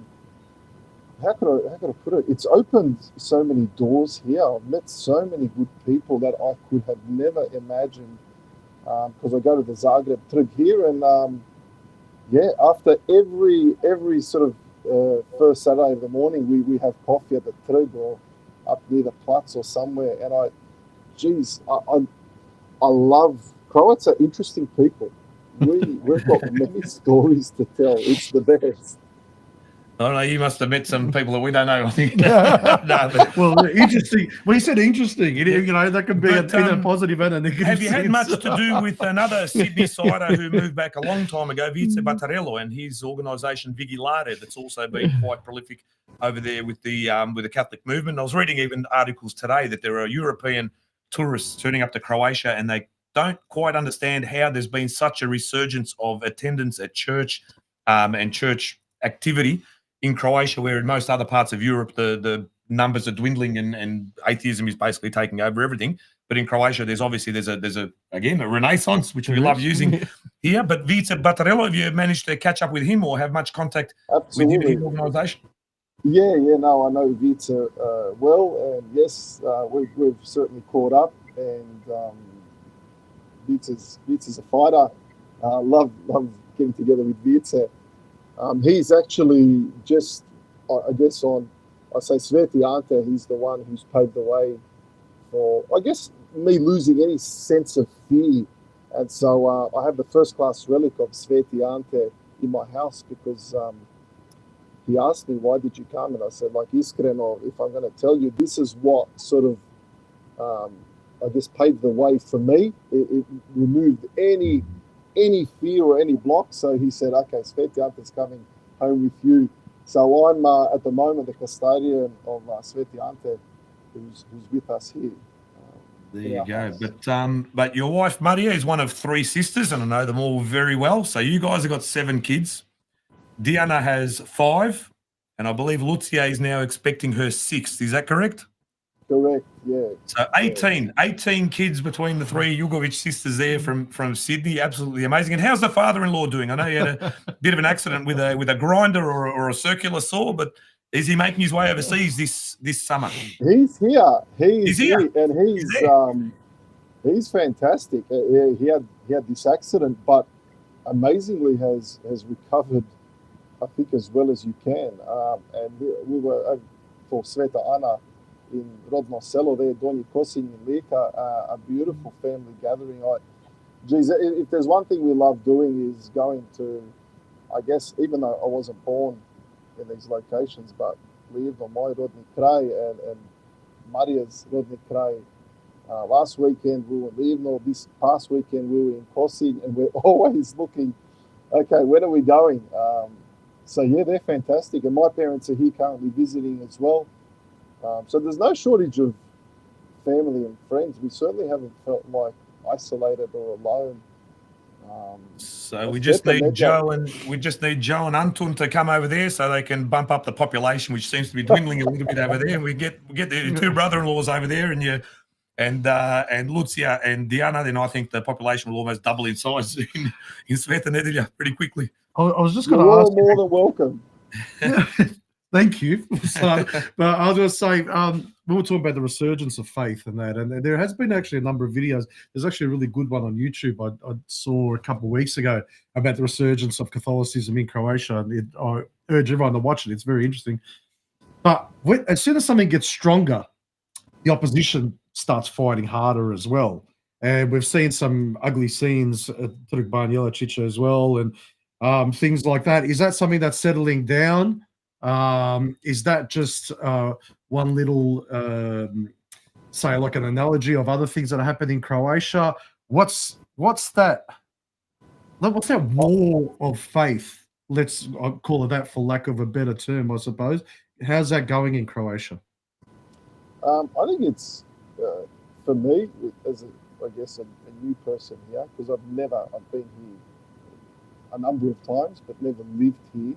could I put it? It's opened so many doors here. I've met so many good people that I could have never imagined, because I go to the Zagreb trip here, and after every sort of first Saturday of the morning, we have coffee at the Trg or up near the Platz or somewhere, and I love Croats. Are interesting people. We've got many stories to tell. It's the best. I don't know, you must have met some people that we don't know, I think. Well, interesting. When you said interesting, that could be a positive and a negative. Have you had much to do with another Sydney sider who moved back a long time ago, Vice Battarello, and his organisation Vigilare, that's also been quite prolific over there with the Catholic movement? I was reading even articles today that there are European tourists turning up to Croatia, and they don't quite understand how there's been such a resurgence of attendance at church and church activity in Croatia, where in most other parts of Europe the numbers are dwindling and atheism is basically taking over everything. But in Croatia, there's a renaissance, which we love using here. But Vice Battarello, have you managed to catch up with him or have much contact with him and his organisation? Yeah, no, I know Vice well, and yes, we've certainly caught up, and Vice is a fighter. Love getting together with Vice. He's actually just, I guess, I say Sveti Ante, he's the one who's paved the way for, I guess, me losing any sense of fear. And so I have the first-class relic of Sveti Ante in my house, because he asked me, why did you come? And I said, like, iskreno, if I'm going to tell you, this is what sort of, I guess, paved the way for me. It removed any fear or any block. So he said, okay, Sveti Ante's coming home with you. So I'm at the moment the custodian of Sveti Ante, who's with us here. There you go. But your wife Maria is one of three sisters, and I know them all very well. So you guys have got 7 kids. Diana has 5, and I believe Lucia is now expecting her 6th. Is that correct? Correct, yeah. So 18 kids between the 3 Jugovic sisters there from Sydney. Absolutely amazing. And how's the father-in-law doing? I know he had a bit of an accident with a grinder or a circular saw, but is he making his way overseas this summer? He's here. He's here, and he's fantastic. He had this accident, but amazingly has recovered, I think, as well as you can. And we were for Sveta Ana in Rodno Selo there, Donji Kosinj in Lika, a beautiful family gathering. If there's one thing we love doing is going to, I guess, even though I wasn't born in these locations, but lived on my Rodni Kraj and Maria's Rodni Kraj. Last weekend we were in Livno, this past weekend we were in Kosinj, and we're always looking, okay, when are we going? So yeah, they're fantastic. And my parents are here currently visiting as well. So there's no shortage of family and friends. We certainly haven't felt like isolated or alone So we just need Joe and Antun to come over there so they can bump up the population, which seems to be dwindling a little bit over there. And we get the two brother-in-laws over there, and Lucia and Diana. Then I think the population will almost double in size in Sveta Nedelja pretty quickly. I was just going You're to all ask. more than welcome. Thank you. So, but I was going to say, we were talking about the resurgence of faith and that, and there has been actually a number of videos. There's actually a really good one on YouTube I saw a couple of weeks ago about the resurgence of Catholicism in Croatia. And I urge everyone to watch it. It's very interesting. But as soon as something gets stronger, the opposition starts fighting harder as well. And we've seen some ugly scenes at Trg Jelačića as well, and things like that. Is that something that's settling down? Is that just one little, say, like an analogy of other things that are happening in Croatia? What's that war of faith? I'll call it that for lack of a better term, I suppose. How's that going in Croatia? I think it's for me as a new person here, because I've been here a number of times, but never lived here.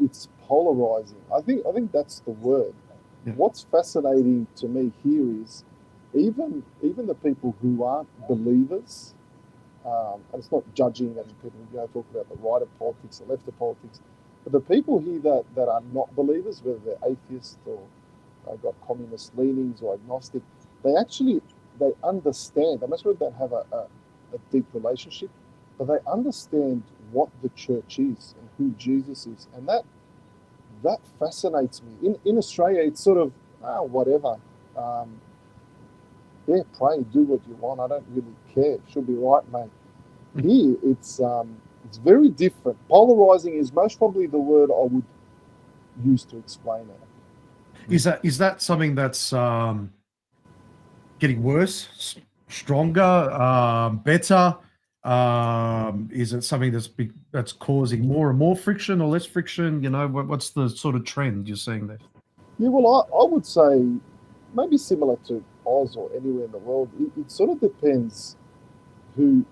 It's polarizing. I think that's the word. Yeah. What's fascinating to me here is even the people who aren't believers, and it's not judging and people talk about the right of politics, the left of politics, but the people here that are not believers, whether they're atheists or got communist leanings or agnostic, they understand. I'm not sure they have a deep relationship, but they understand what the church is and who Jesus is, and that fascinates me. In Australia, it's sort of whatever. Pray, do what you want. I don't really care. Should be right, mate. Here, it's very different. Polarizing is most probably the word I would use to explain it. Is that something that's getting worse, stronger, better? Is it something that's causing more and more friction or less friction? What's the sort of trend you're seeing there? Yeah, well, I would say maybe similar to Oz or anywhere in the world. It sort of depends who,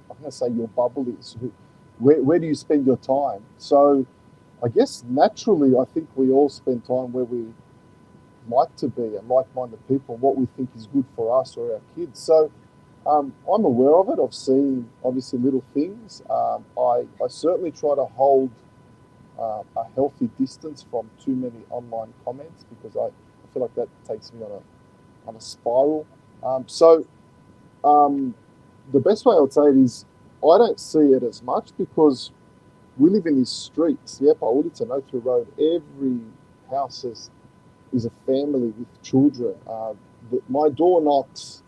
I'm going to say, your bubble is. Where do you spend your time? So I guess naturally, I think we all spend time where we like to be and like-minded people, what we think is good for us or our kids. So I'm aware of it. I've seen, obviously, little things. I certainly try to hold a healthy distance from too many online comments, because I feel like that takes me on a spiral. The best way I would say it is I don't see it as much, because we live in these streets. Yep, I live to Nothru Road. Every house is a family with children. My door knocks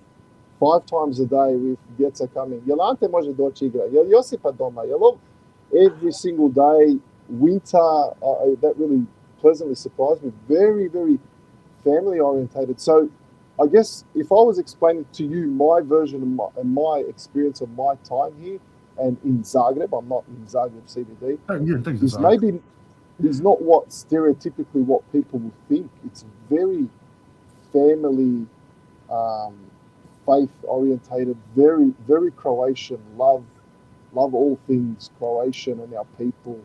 5 times a day with djeca coming. Jel Ante može doći igra? Jel Josipa doma? Every single day, winter, that really pleasantly surprised me. Very, very family orientated. So I guess if I was explaining to you my version of my experience of my time here and in Zagreb, I'm not in Zagreb CBD, is not what stereotypically what people will think. It's very family, faith orientated, very, very Croatian. Love all things Croatian and our people.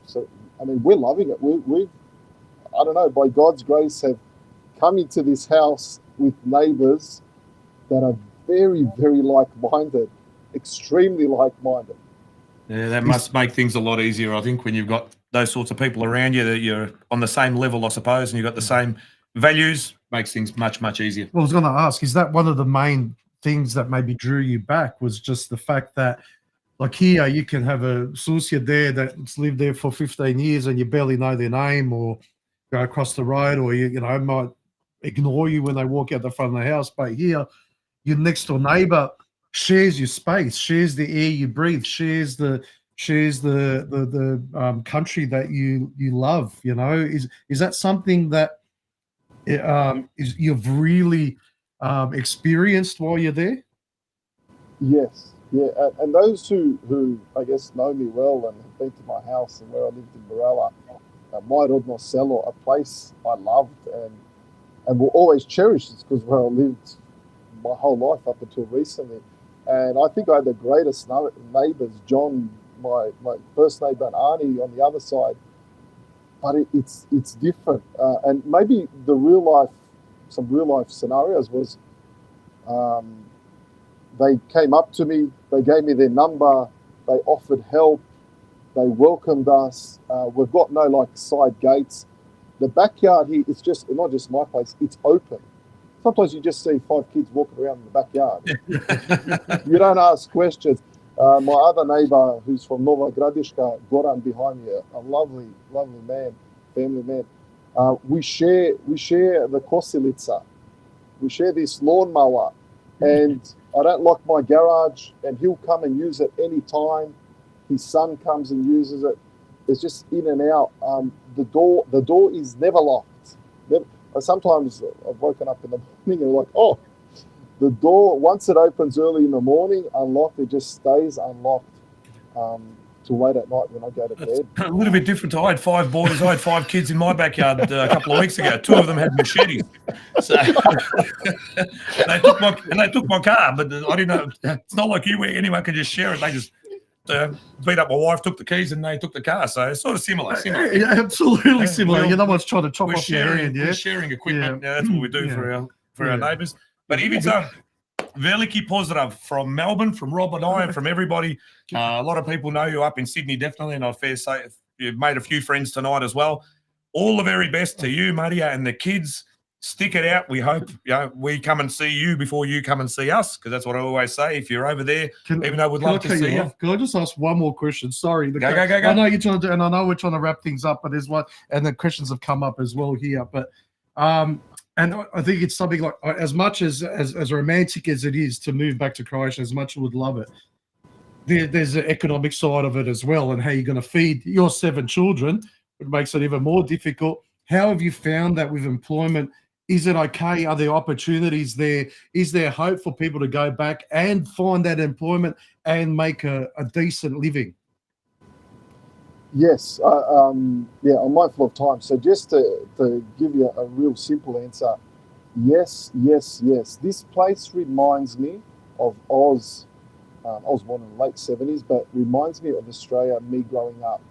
So I mean, we're loving it. We've I don't know, by God's grace, have come into this house with neighbours that are very, very like-minded, extremely like-minded. Yeah, that must make things a lot easier, I think, when you've got those sorts of people around you that you're on the same level, I suppose, and you've got the same values. Makes things much, much easier. Well, I was going to ask, is that one of the main things that maybe drew you back, was just the fact that, like here, you can have a Susia there that's lived there for 15 years and you barely know their name, or go across the road, or you might ignore you when they walk out the front of the house. But here, your next door neighbor shares your space, shares the air you breathe, shares the country that you love. Is that something that you've really experienced while you're there? Yes, yeah, and those who I guess know me well and have been to my house and where I lived in Barella, my Rodno Selo, a place I loved and will always cherish, because where I lived my whole life up until recently. And I think I had the greatest neighbours, John, my first neighbour, and Arnie on the other side. But it's different. And maybe some real life scenarios was they came up to me, they gave me their number, they offered help, they welcomed us. We've got no like side gates. The backyard here, it's just not just my place, it's open. Sometimes you just see 5 kids walking around in the backyard. You don't ask questions. My other neighbour, who's from Nova Gradiška, Goran behind me, a lovely man, family man. We share the kosilica. We share this lawnmower, and I don't lock my garage, and he'll come and use it any time. His son comes and uses it. It's just in and out. The door is never locked. Sometimes I've woken up in the morning and like, oh, the door, once it opens early in the morning, unlocked, it just stays unlocked till late at night when I go to bed. A little bit different. I had 5 boys. I had 5 kids in my backyard a couple of weeks ago. 2 of them had machetes. So they took my car, but I didn't know. It's not like you where anyone can just share it. They just beat up my wife, took the keys, and they took the car. So it's sort of similar. Yeah, absolutely similar. No one's trying to chop off your area. We're sharing equipment. Yeah, that's what we do for our neighbours. But if it's veliki pozdrav from Melbourne, from Rob and I, and from everybody. A lot of people know you up in Sydney, definitely, and I'd fair say you've made a few friends tonight as well. All the very best to you, Maria, and the kids. Stick it out. We hope we come and see you before you come and see us, because that's what I always say. If you're over there, even though we'd love to see you. Can I just ask one more question? Sorry. Go. I know you're trying to, and I know we're trying to wrap things up, but there's one, and the questions have come up as well here. But and I think it's something like, as much as romantic as it is to move back to Croatia, as much as we would love it, there's the economic side of it as well, and how you're going to feed your 7 children, which makes it even more difficult. How have you found that with employment? Is it okay? Are there opportunities there? Is there hope for people to go back and find that employment and make a decent living? Yes. I'm mindful of time. So just to give you a real simple answer, yes. This place reminds me of Oz. I was born in the late 70s, but reminds me of Australia, me growing up.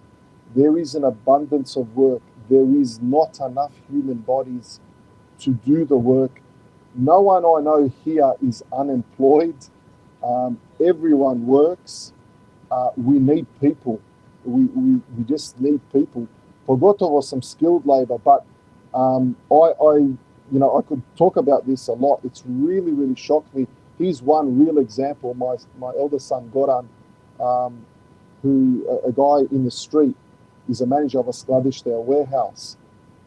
There is an abundance of work. There is not enough human bodies to do the work. No one I know here is unemployed. Everyone works. We need people. We just need people. Pogotovo some skilled labor, but I could talk about this a lot. It's really shocked me. Here's one real example. My eldest son Goran, who a guy in the street, is a manager of a skladište, a warehouse,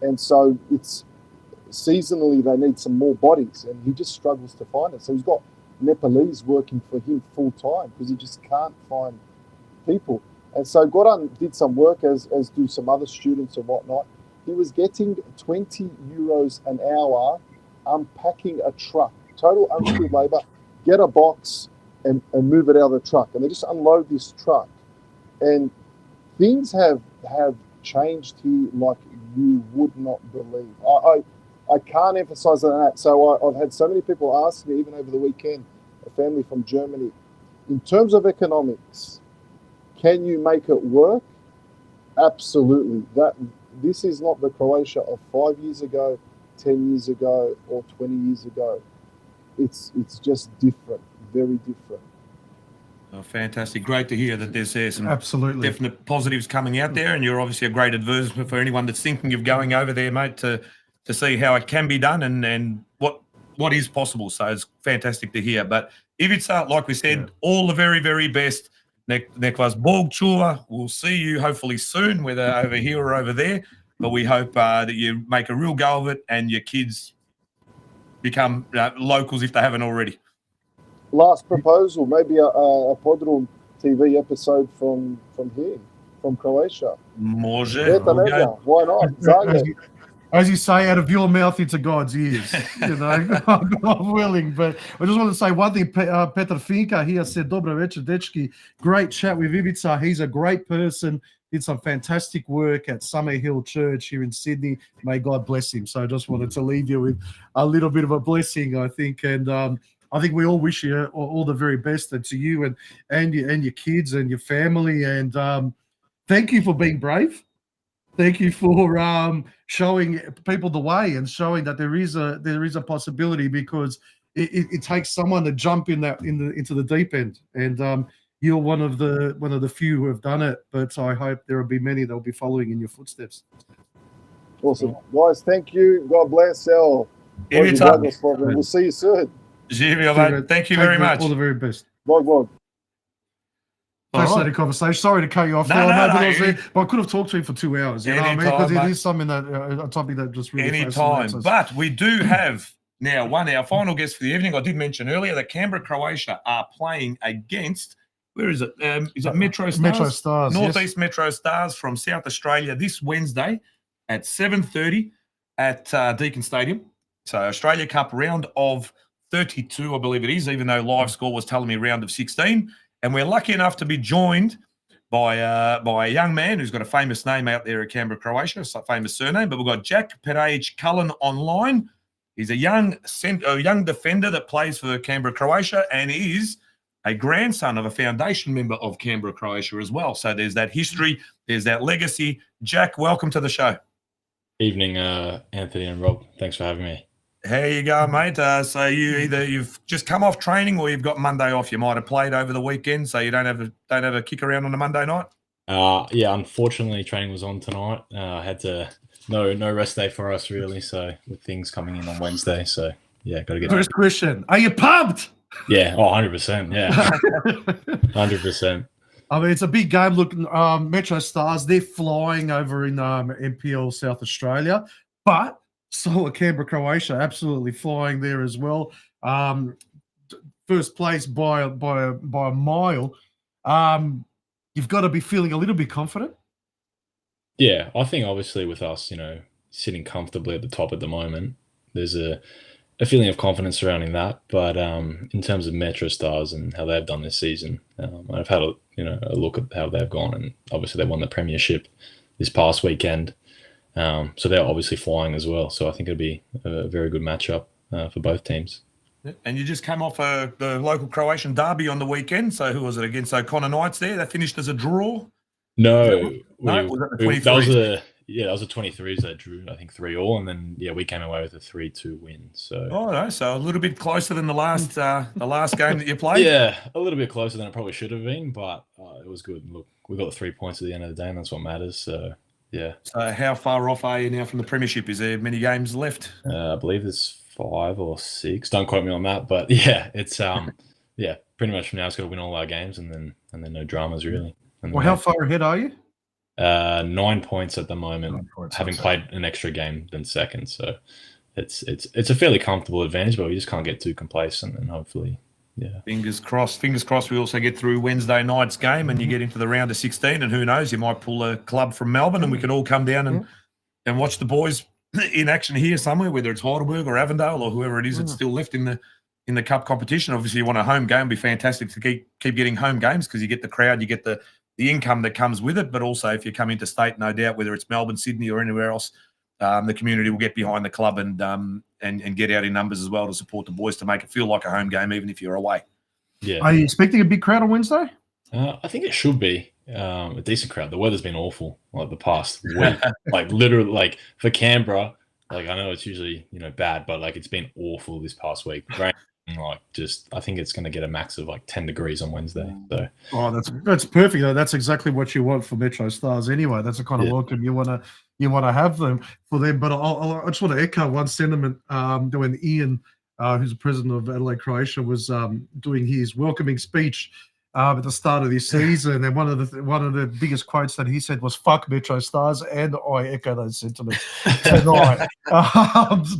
and so it's seasonally they need some more bodies, and he just struggles to find it. So he's got Nepalese working for him full time because he just can't find people. And so Goran did some work, as do some other students and whatnot. He was getting 20 euros an hour unpacking a truck, total unskilled labor. Get a box and move it out of the truck, and they just unload this truck. And things have changed here like you would not believe. I can't emphasize on that. So I've had so many people ask me, even over the weekend, a family from Germany, in terms of economics, can you make it work? Absolutely. This is not the Croatia of 5 years ago, 10 years ago, or 20 years ago. It's just different, very different. Oh, fantastic. Great to hear that there's some absolutely definite positives coming out there, and you're obviously a great advertisement for anyone that's thinking of going over there, mate, to see how it can be done and what is possible. So it's fantastic to hear. But if it's like we said, all the very, very best. Nek vas Bog čuva. We'll see you hopefully soon, whether over here or over there. But we hope that you make a real go of it and your kids become locals if they haven't already. Last proposal, maybe a Podroom TV episode from here, from Croatia. Može. Why not? Zagreb. As you say, out of your mouth into God's ears. I'm willing. But I just want to say one thing. Petar Finka here said, Dobro večer, dečki. Great chat with Ivica. He's a great person. Did some fantastic work at Summer Hill Church here in Sydney. May God bless him. So I just wanted to leave you with a little bit of a blessing, I think. And I think we all wish you all the very best, and to you and your kids and your family. And thank you for being brave. Thank you for showing people the way and showing that there is a possibility, because it takes someone to jump into the deep end. And you're one of the few who have done it. But I hope there will be many that will be following in your footsteps. Awesome. Guys, thank you. God bless our Anytime. We'll see you soon. Givio, mate. Thank you very much. All the very best. Bye. Fascinating conversation. Sorry to cut you off. No, there. I know no, that I was no, there, but I could have talked to him for 2 hours. You know what I mean? Anytime, Because it mate. is something that a topic that just really Anytime. fascinates us. But we do have now our final guest for the evening. I did mention earlier that Canberra, Croatia are playing against, where is it? Is it Metro Stars? Metro Stars, Northeast Metro Stars from South Australia this Wednesday at 7:30 at Deakin Stadium. So Australia Cup round of 32, I believe it is, even though live score was telling me round of 16. And we're lucky enough to be joined by a young man who's got a famous name out there at Canberra, Croatia, a famous surname. But we've got Jack Cullen online. He's a young defender that plays for Canberra, Croatia, and is a grandson of a foundation member of Canberra, Croatia as well. So there's that history, there's that legacy. Jack, welcome to the show. Evening, Anthony and Rob. Thanks for having me. How you going, mate? So you've just come off training, or you've got Monday off. You might have played over the weekend, so you don't have a kick around on a Monday night. Yeah, unfortunately, training was on tonight. I had to no rest day for us really. So with things coming in on Wednesday, so yeah, got to get. First question: are you pumped? Yeah, 100%. Yeah, 100%. I mean, it's a big game. Look, Metro Stars, they're flying over in NPL South Australia, but so are Canberra, Croatia, absolutely flying there as well. First place by a mile. You've got to be feeling a little bit confident. Yeah, I think obviously with us, sitting comfortably at the top at the moment, there's a feeling of confidence surrounding that. But in terms of Metro Stars and how they've done this season, I've had a look at how they've gone, and obviously they won the premiership this past weekend. So they're obviously flying as well. So I think it'll be a very good matchup for both teams. And you just came off the local Croatian derby on the weekend. So who was it against? So Connor Knights there. That finished as a draw. No, was that the 23s? That was a 23s that drew, I think 3-3, and then we came away with a 3-2 win. So so a little bit closer than the last game that you played. Yeah, a little bit closer than it probably should have been, but it was good. Look, we got the 3 points at the end of the day, and that's what matters. So yeah. So how far off are you now from the premiership? Is there many games left? I believe there's 5 or 6. Don't quote me on that, but yeah, it's yeah, pretty much from now it's got to win all our games, and then no dramas really. Well, how far ahead are you? 9 points at the moment, having played an extra game than second. So it's a fairly comfortable advantage, but we just can't get too complacent, and hopefully, yeah. Fingers crossed. We also get through Wednesday night's game, and you get into the round of 16, and who knows, you might pull a club from Melbourne, and we can all come down and watch the boys in action here somewhere, whether it's Heidelberg or Avondale or whoever it is that's still left in the cup competition. Obviously, you want a home game. It'd be fantastic to keep getting home games, because you get the crowd, you get the income that comes with it. But also, if you come into state, no doubt, whether it's Melbourne, Sydney, or anywhere else, the community will get behind the club and get out in numbers as well to support the boys, to make it feel like a home game, even if you're away. Yeah. Are you expecting a big crowd on Wednesday? I think it should be a decent crowd. The weather's been awful like the past week, like literally, like for Canberra. Like I know it's usually bad, but like it's been awful this past week. Rain, I think it's going to get a max of like 10 degrees on Wednesday. So that's perfect though. That's exactly what you want for Metro Stars anyway. That's the kind of welcome you want to have them for them. But I just want to echo one sentiment when Ian, who's the president of Adelaide Croatia, was doing his welcoming speech at the start of this season, and one of the biggest quotes that he said was "fuck Metro Stars," and I echo those sentiments tonight.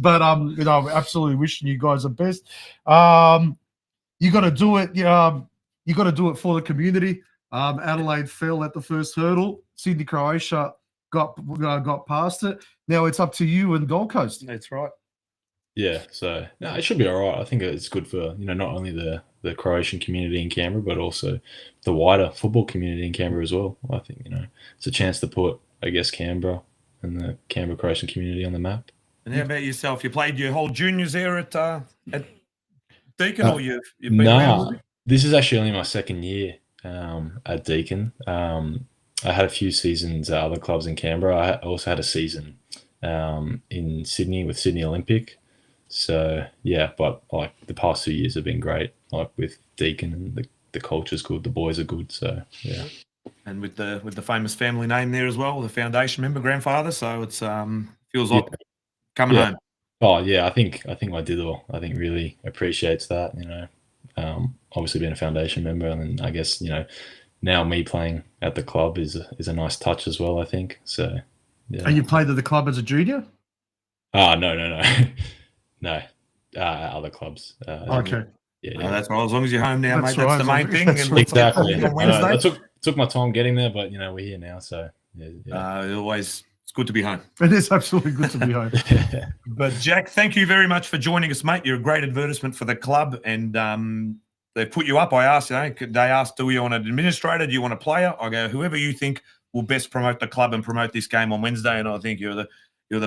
But absolutely wishing you guys the best. You got to do it. You got to do it for the community. Adelaide fell at the first hurdle. Sydney, Croatia got past it. Now it's up to you and Gold Coast. That's right. Yeah, so no, it should be all right. I think it's good for not only the Croatian community in Canberra, but also the wider football community in Canberra as well. I think it's a chance to put, I guess, Canberra and the Canberra Croatian community on the map. And how about yourself? You played your whole juniors there at Deacon, or you've been around a little bit? This is actually only my second year at Deakin. I had a few seasons at other clubs in Canberra. I also had a season in Sydney with Sydney Olympic. So yeah, but like the past 2 years have been great. Like with Deakin, and the culture's good, the boys are good. So yeah. And with the famous family name there as well, the foundation member, grandfather. So it's feels like coming home. Oh yeah, I think my diddle, I think, really appreciates that. You know, obviously being a foundation member, and then I guess, you know, now me playing at the club is a nice touch as well, I think. So yeah. And you played at the club as a junior? No, no. Other clubs. Okay. Yeah. That's right. As long as you're home now, That's mate. right. That's the main thing. That's And right. Exactly. On Wednesday. Took my time getting there, but you know, we're here now, so yeah. Always, it's good to be home. It is absolutely good to be home. But Jack, thank you very much for joining us, mate. You're a great advertisement for the club, and they put you up. I asked, they asked, do you want an administrator? Do you want a player? I go, whoever you think will best promote the club and promote this game on Wednesday. And I think you're the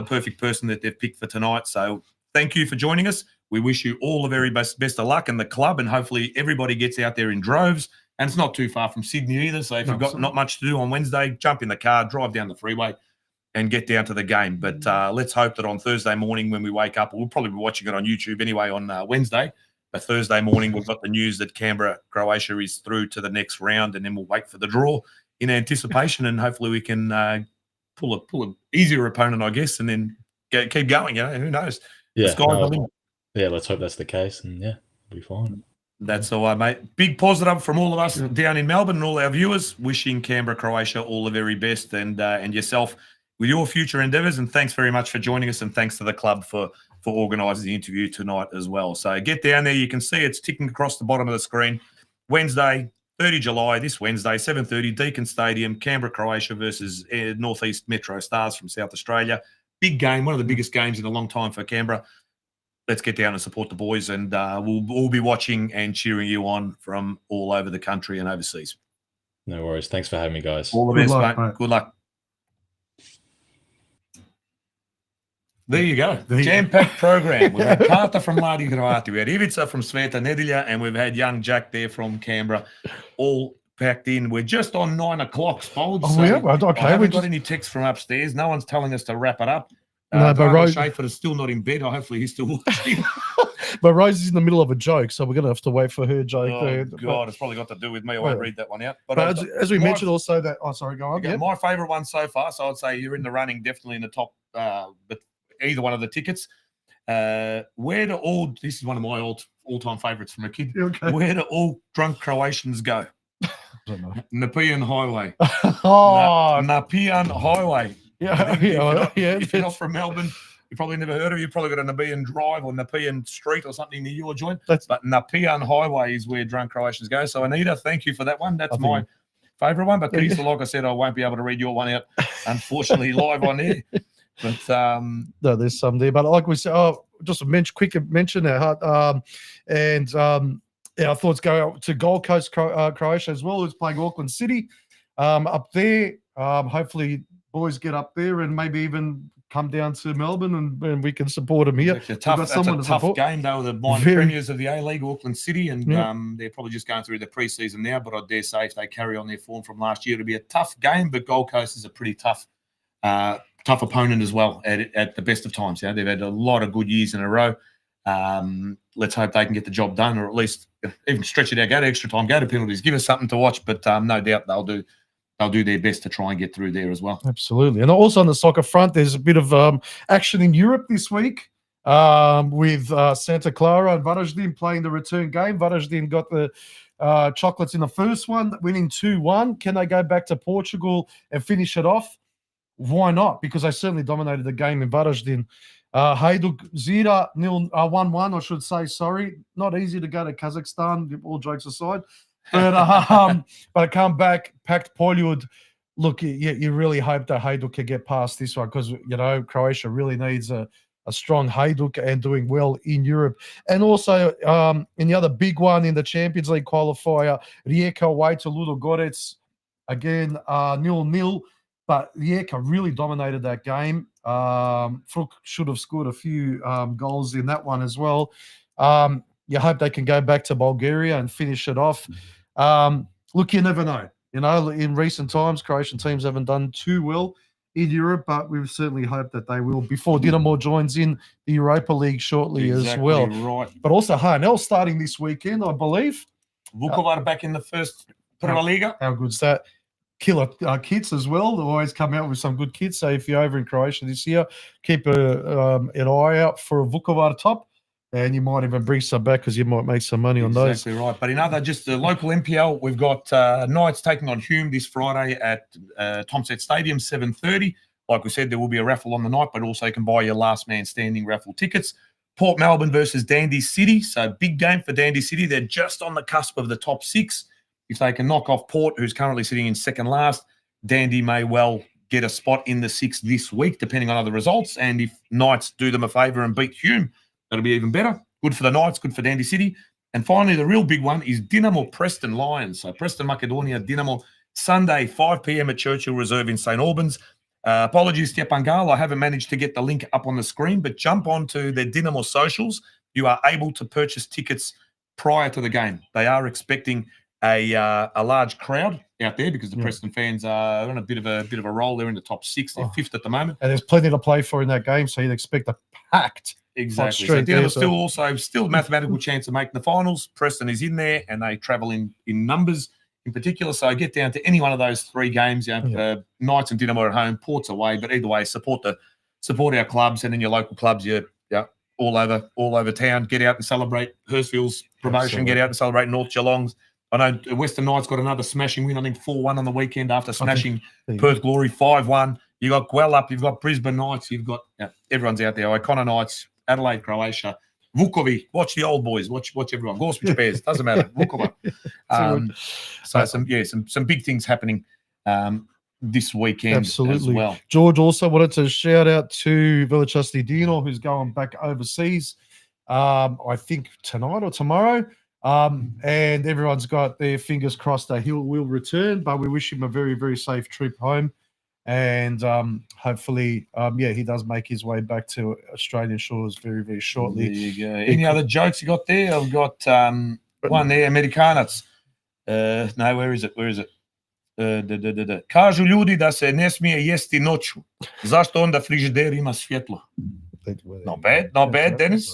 perfect person that they've picked for tonight. So thank you for joining us. We wish you all the very best of luck in the club, and hopefully everybody gets out there in droves. And it's not too far from Sydney either. So if you've got not much to do on Wednesday, jump in the car, drive down the freeway, and get down to the game. But let's hope that on Thursday morning when we wake up, we'll probably be watching it on YouTube anyway on Wednesday. But Thursday morning, we've got the news that Canberra, Croatia is through to the next round, and then we'll wait for the draw in anticipation, and hopefully we can pull a easier opponent, I guess, and then keep going. You know, who knows? Yeah, The sky's the limit. Yeah, let's hope that's the case, and yeah, we'll be fine. That's all right, mate. Big positive from all of us down in Melbourne and all our viewers. Wishing Canberra, Croatia all the very best, and yourself with your future endeavours. And thanks very much for joining us, and thanks to the club for organising the interview tonight as well. So get down there. You can see it's ticking across the bottom of the screen. Wednesday, 30 July, this Wednesday, 7:30, Deakin Stadium, Canberra, Croatia versus Northeast Metro Stars from South Australia. Big game, one of the biggest games in a long time for Canberra. Let's get down and support the boys, and we'll all be watching and cheering you on from all over the country and overseas. No worries. Thanks for having me, guys. All the best, luck, mate. Good luck. There you go. Jam-packed program. We've had Kata from Mladi Hrvati. We had Ivica from Sveta Nedelja, and we've had young Jack there from Canberra, all packed in. We're just on 9 o'clock, Spolge. Oh, yeah? Okay. I haven't got any texts from upstairs. No one's telling us to wrap it up. No, but Rose Schaefer is still not in bed. Hopefully he's still watching. But Rose is in the middle of a joke, so we're going to have to wait for her joke. Oh, God, it's probably got to do with me. I won't read that one out. But as we mentioned also that... Oh, sorry, go on. Yeah. My favourite one so far, so I'd say you're in the running, definitely in the top, but either one of the tickets. This is one of my all-time favourites from a kid. Okay. Where do all drunk Croatians go? I don't know. Nepean Highway. Nepean Highway. If you're not from Melbourne, you probably never heard of it. You've probably got a Nepean Drive or Nepean Street or something near your joint. But Nepean Highway is where drunk Croatians go. So, Anita, thank you for that one. That's my favourite one. But Teresa, like I said, I won't be able to read your one out, unfortunately, live on air. But no, there's some there. But like we said, just a quick mention there. Our thoughts go out to Gold Coast, Croatia as well, who's playing Auckland City up there. Hopefully, boys get up there and maybe even come down to Melbourne and we can support them here. It's a tough game, though. The minor premiers of the A-League, Auckland City, and they're probably just going through the pre-season now. But I dare say if they carry on their form from last year, it'll be a tough game. But Gold Coast is a pretty tough opponent as well at the best of times. They've had a lot of good years in a row. Let's hope they can get the job done, or at least even stretch it out, go to extra time, go to penalties, give us something to watch. But no doubt they'll do their best to try and get through there as well. Absolutely. And also on the soccer front, there's a bit of action in Europe this week with Santa Clara and Varaždin playing the return game. Varaždin got the chocolates in the first one, winning 2-1. Can they go back to Portugal and finish it off? Why not? Because they certainly dominated the game in Varaždin. Hajduk Zira 1-1, I should say. Sorry, not easy to go to Kazakhstan. All jokes aside, but come back, packed Poljud. Look, you really hope that Hajduk can get past this one because Croatia really needs a strong Hajduk and doing well in Europe. And also in the other big one in the Champions League qualifier, Rijeka away to Ludogorets again 0-0. But Rijeka really dominated that game. Fruk should have scored a few goals in that one as well. you hope they can go back to Bulgaria and finish it off. Look, you never know. You know, in recent times, Croatian teams haven't done too well in Europe, but we certainly hope that they will before Dinamo joins in the Europa League shortly as well. Right. But also HNL starting this weekend, I believe. Vukovar back in the first Prva Liga. How good's that? Killer kits as well. They always come out with some good kits. So if you're over in Croatia this year, keep an eye out for a Vukovar top. And you might even bring some back because you might make some money on those. Exactly right. But in other, just the local MPL, we've got Knights taking on Hume this Friday at Tomset Stadium, 7:30. Like we said, there will be a raffle on the night, but also you can buy your last man standing raffle tickets. Port Melbourne versus Dandy City. So big game for Dandy City. They're just on the cusp of the top 6. If they can knock off Port, who's currently sitting in second last, Dandy may well get a spot in the 6 this week, depending on other results. And if Knights do them a favour and beat Hume, that'll be even better. Good for the Knights, good for Dandy City. And finally, the real big one is Dinamo Preston Lions. So Preston Macedonia, Dinamo, Sunday, 5 p.m. at Churchill Reserve in St. Albans. Apologies, Stepan Gal. I haven't managed to get the link up on the screen, but jump onto their Dinamo socials. You are able to purchase tickets prior to the game. They are expecting a large crowd out there because the Preston fans are on a bit of a roll. They're in the top 6. They're 5th at the moment. And there's plenty to play for in that game, so you'd expect a packed. Exactly. So Dinamo's still mathematical chance of making the finals. Preston is in there, and they travel in numbers in particular. So get down to any one of those 3 games. Knights and Dinamo are at home, Port's away. But either way, support our clubs, and in your local clubs, all over town. Get out and celebrate Hurstville's promotion. Absolutely. Get out and celebrate North Geelong's. I know Western Knights got another smashing win. I think 4-1 on the weekend after smashing Perth Glory 5-1. You got Guelph, you've got Brisbane Knights, you've got everyone's out there. O'Connor Knights, Adelaide, Croatia, Vukovi. Watch the old boys. Watch everyone. Gorsuch Bears. Doesn't matter. Vukovar. Some big things happening this weekend as well. George also wanted to shout out to Velichasti Dino, who's going back overseas. I think tonight or tomorrow. And everyone's got their fingers crossed that he will return, but we wish him a very, very safe trip home. And hopefully, he does make his way back to Australian shores very, very shortly. There you go. Any other jokes you got there? I've got one there, Americanac. No, where is it? Kažu ljudi da se ne smije jesti noću. Zašto onda frižider ima svjetlo? Not bad, Dennis.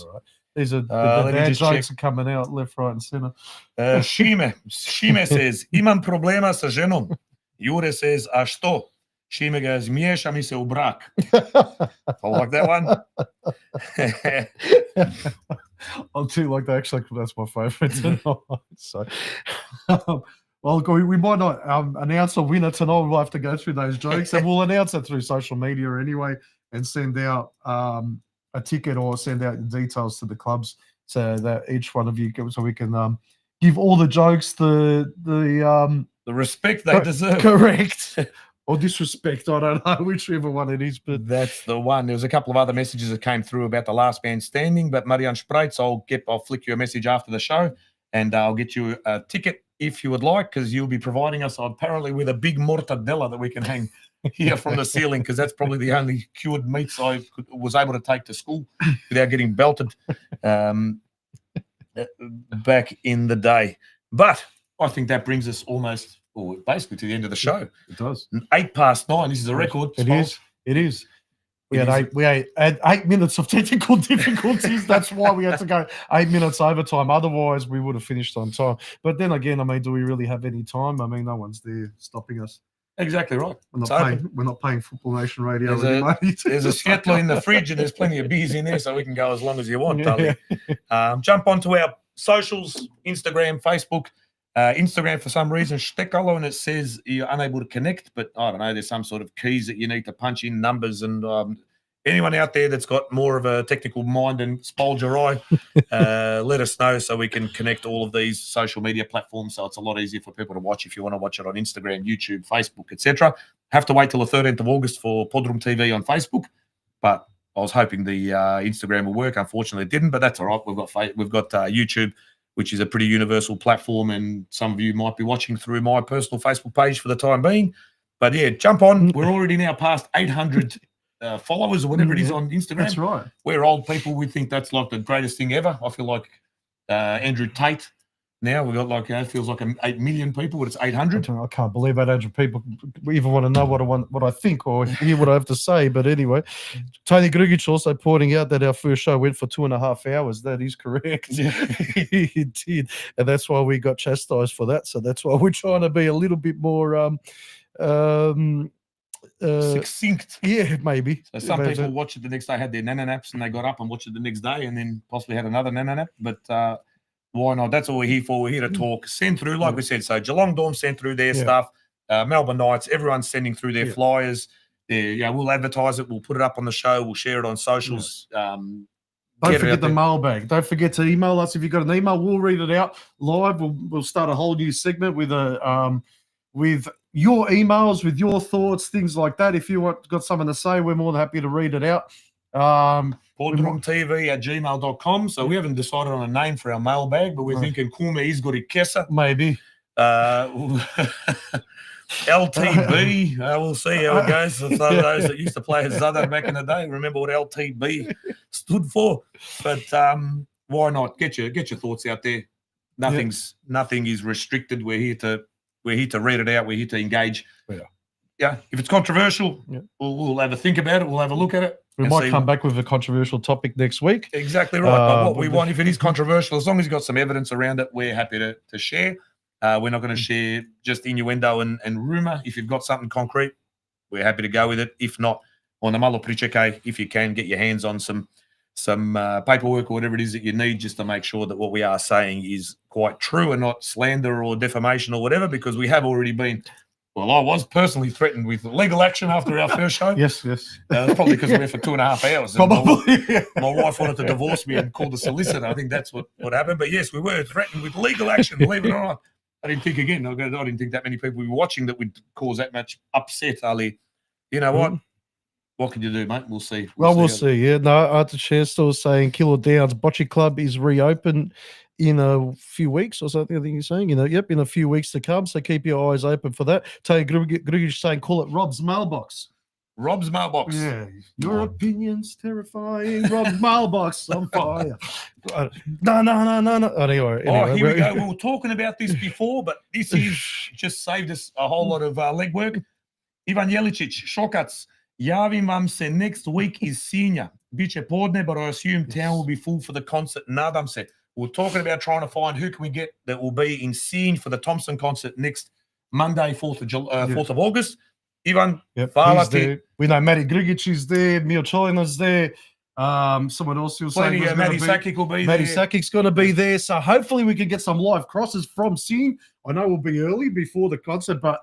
These are the bad jokes are coming out left, right, and center. Šime says, imam problema sa ženom. Jure says, a što? Šime goes, miješa mi se u brak. I like that one. I do like that, actually, because that's my favourite tonight. So, well, we might not announce a winner tonight. We'll have to go through those jokes, and we'll announce it through social media anyway, and send out a ticket or send out details to the clubs so that each one of you so we can give all the jokes the respect they deserve. Correct. Or disrespect, I don't know whichever one it is, but that's the one. There was a couple of other messages that came through about the last man standing, but Marian Spreitz, I'll flick you a message after the show, and I'll get you a ticket if you would like, because you'll be providing us apparently with a big mortadella that we can hang here from the ceiling, because that's probably the only cured meats I was able to take to school without getting belted back in the day. But I think that brings us basically to the end of the show. It does. 9:08. This is a record. It is. We had 8 minutes of technical difficulties. That's why we had to go 8 minutes overtime. Otherwise, we would have finished on time. But then again, I mean, do we really have any time? I mean, no one's there stopping us. Exactly right. We're not paying Football Nation Radio any money. There's a Svetlo in the fridge, and there's plenty of beers in there, so we can go as long as you want, Tully. Jump onto our socials, Instagram, Facebook. Instagram, for some reason, Stekalo, and it says you're unable to connect, but I don't know, there's some sort of keys that you need to punch in numbers, and anyone out there that's got more of a technical mind and Spolger eye, let us know so we can connect all of these social media platforms, so it's a lot easier for people to watch if you want to watch it on Instagram, YouTube, Facebook, etc. Have to wait till the 13th of August for PodroomTV on Facebook, but I was hoping the Instagram will work. Unfortunately, it didn't, but that's all right. We've got YouTube, which is a pretty universal platform, and some of you might be watching through my personal Facebook page for the time being. But yeah, jump on. We're already now past 800 followers or whatever it is on Instagram. That's right. We're old people. We think that's like the greatest thing ever. I feel like Andrew Tate. Now we've got like, it feels like 8 million people, but it's 800. I can't believe 800 people even want to know what I think or hear what I have to say. But anyway, Tony Grugic also pointing out that our first show went for 2.5 hours. That is correct. Yeah. It did. And that's why we got chastised for that. So that's why we're trying to be a little bit more Succinct. yeah, maybe. So some Maybe. people watch it the next day, had their nana naps, and they got up and watched it the next day, and then possibly had another nana nap. But why not? That's what we're here for. We're here to talk. Send through, like we said. So Geelong Dorm sent through their stuff. Melbourne Knights, everyone's sending through their flyers. We'll advertise it. We'll put it up on the show. We'll share it on socials. Don't forget the mailbag. Don't forget to email us if you've got an email. We'll read it out live. We'll start a whole new segment with your emails, with your thoughts, things like that. If you got something to say, we're more than happy to read it out. PodroomTV@gmail.com. So we haven't decided on a name for our mailbag, but we're thinking Kume Izgori Kesa. Maybe. LTB. We'll see how it goes. For those that used to play at Zada back in the day, remember what LTB stood for. But why not? Get your thoughts out there. Nothing is restricted. We're here to read it out. We're here to engage. Yeah. If it's controversial, we'll have a think about it. We'll have a look at it. We might come back with a controversial topic next week. Exactly right. But what we want, if it is controversial, as long as you've got some evidence around it, we're happy to share. We're not going to share just innuendo and rumour. If you've got something concrete, we're happy to go with it. If not, on the malo pričekaj, if you can, get your hands on some paperwork or whatever it is that you need, just to make sure that what we are saying is quite true and not slander or defamation or whatever, because we have already been... Well, I was personally threatened with legal action after our first show. Yes. It's probably because we were for 2.5 hours. Probably. My wife wanted to divorce me and call the solicitor. I think that's what happened. But yes, we were threatened with legal action, believe it or not. I didn't think that many people were watching that would cause that much upset, Ali. You know what? What can you do, mate? We'll see. We'll see. Yeah, no, Arthur Chairstall saying Killer Downs Bocce Club is reopened in a few weeks or something. I think you're saying, in a few weeks to come. So keep your eyes open for that. Tony Grugic saying call it Rob's mailbox. Rob's mailbox. Yeah. Your opinion's terrifying. Rob's mailbox on fire. No. Anyway, here we go. We were talking about this before, but this is just saved us a whole lot of legwork. Ivan Jelicic, Šokac, javim vam se next week is senior. Biće podne, but I assume town will be full for the concert. Nadam se. We're talking about trying to find who can we get that will be in scene for the Thompson concert next Monday, 4th of August. Ivan, he's there. We know Matty Grugic is there. Mio Cholina's there. Someone else you'll say. Matty Sakic will be Matty there. Sakic's going to be there. So hopefully we can get some live crosses from scene. I know we'll be early before the concert, but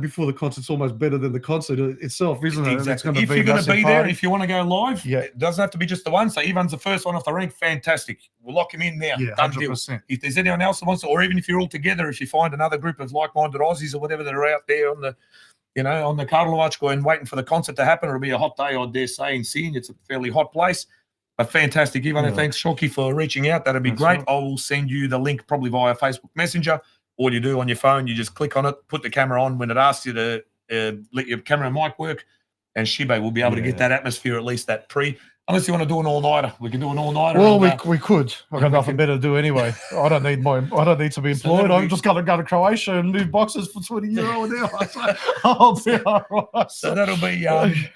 before the concert's almost better than the concert itself, isn't it? Exactly. If you're going to be there, if you want to go live, it doesn't have to be just the one. So Ivan's the first one off the rank. Fantastic. We'll lock him in now. Yeah, done 100%. deal. If there's anyone else that wants to, or even if you're all together, if you find another group of like-minded Aussies or whatever that are out there on the, on the Karlovac going waiting for the concert to happen, it'll be a hot day, I dare say, in Sydney. It's a fairly hot place. But fantastic, Ivan, and thanks, Shoki, for reaching out. That'd be great. Right. I will send you the link probably via Facebook Messenger. All you do on your phone, you just click on it, put the camera on. When it asks you to let your camera and mic work, and Shibe will be able to get that atmosphere, at least that unless you want to do an all-nighter. We can do an all-nighter. Well, we could. I've got nothing better to do anyway. I don't need to be employed. I'm just going to go to Croatia and move boxes for €20 an hour. So I'll be all right. So that'll be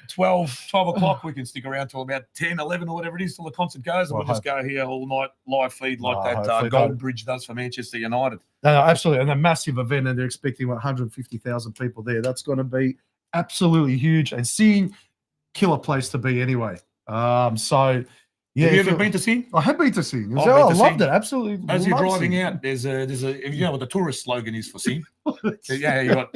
12 o'clock. We can stick around till about 10, 11 or whatever it is till the concert goes. And we'll just go here all night, live feed like that Goldbridge does for Manchester United. No, absolutely. And a massive event, and they're expecting 150,000 people there. That's going to be absolutely huge. And seeing killer place to be anyway. So yeah, have you ever been to Sydney? I have been to Sydney. I loved it. Absolutely. As you're driving out, there's a you know what the tourist slogan is for Sydney? You got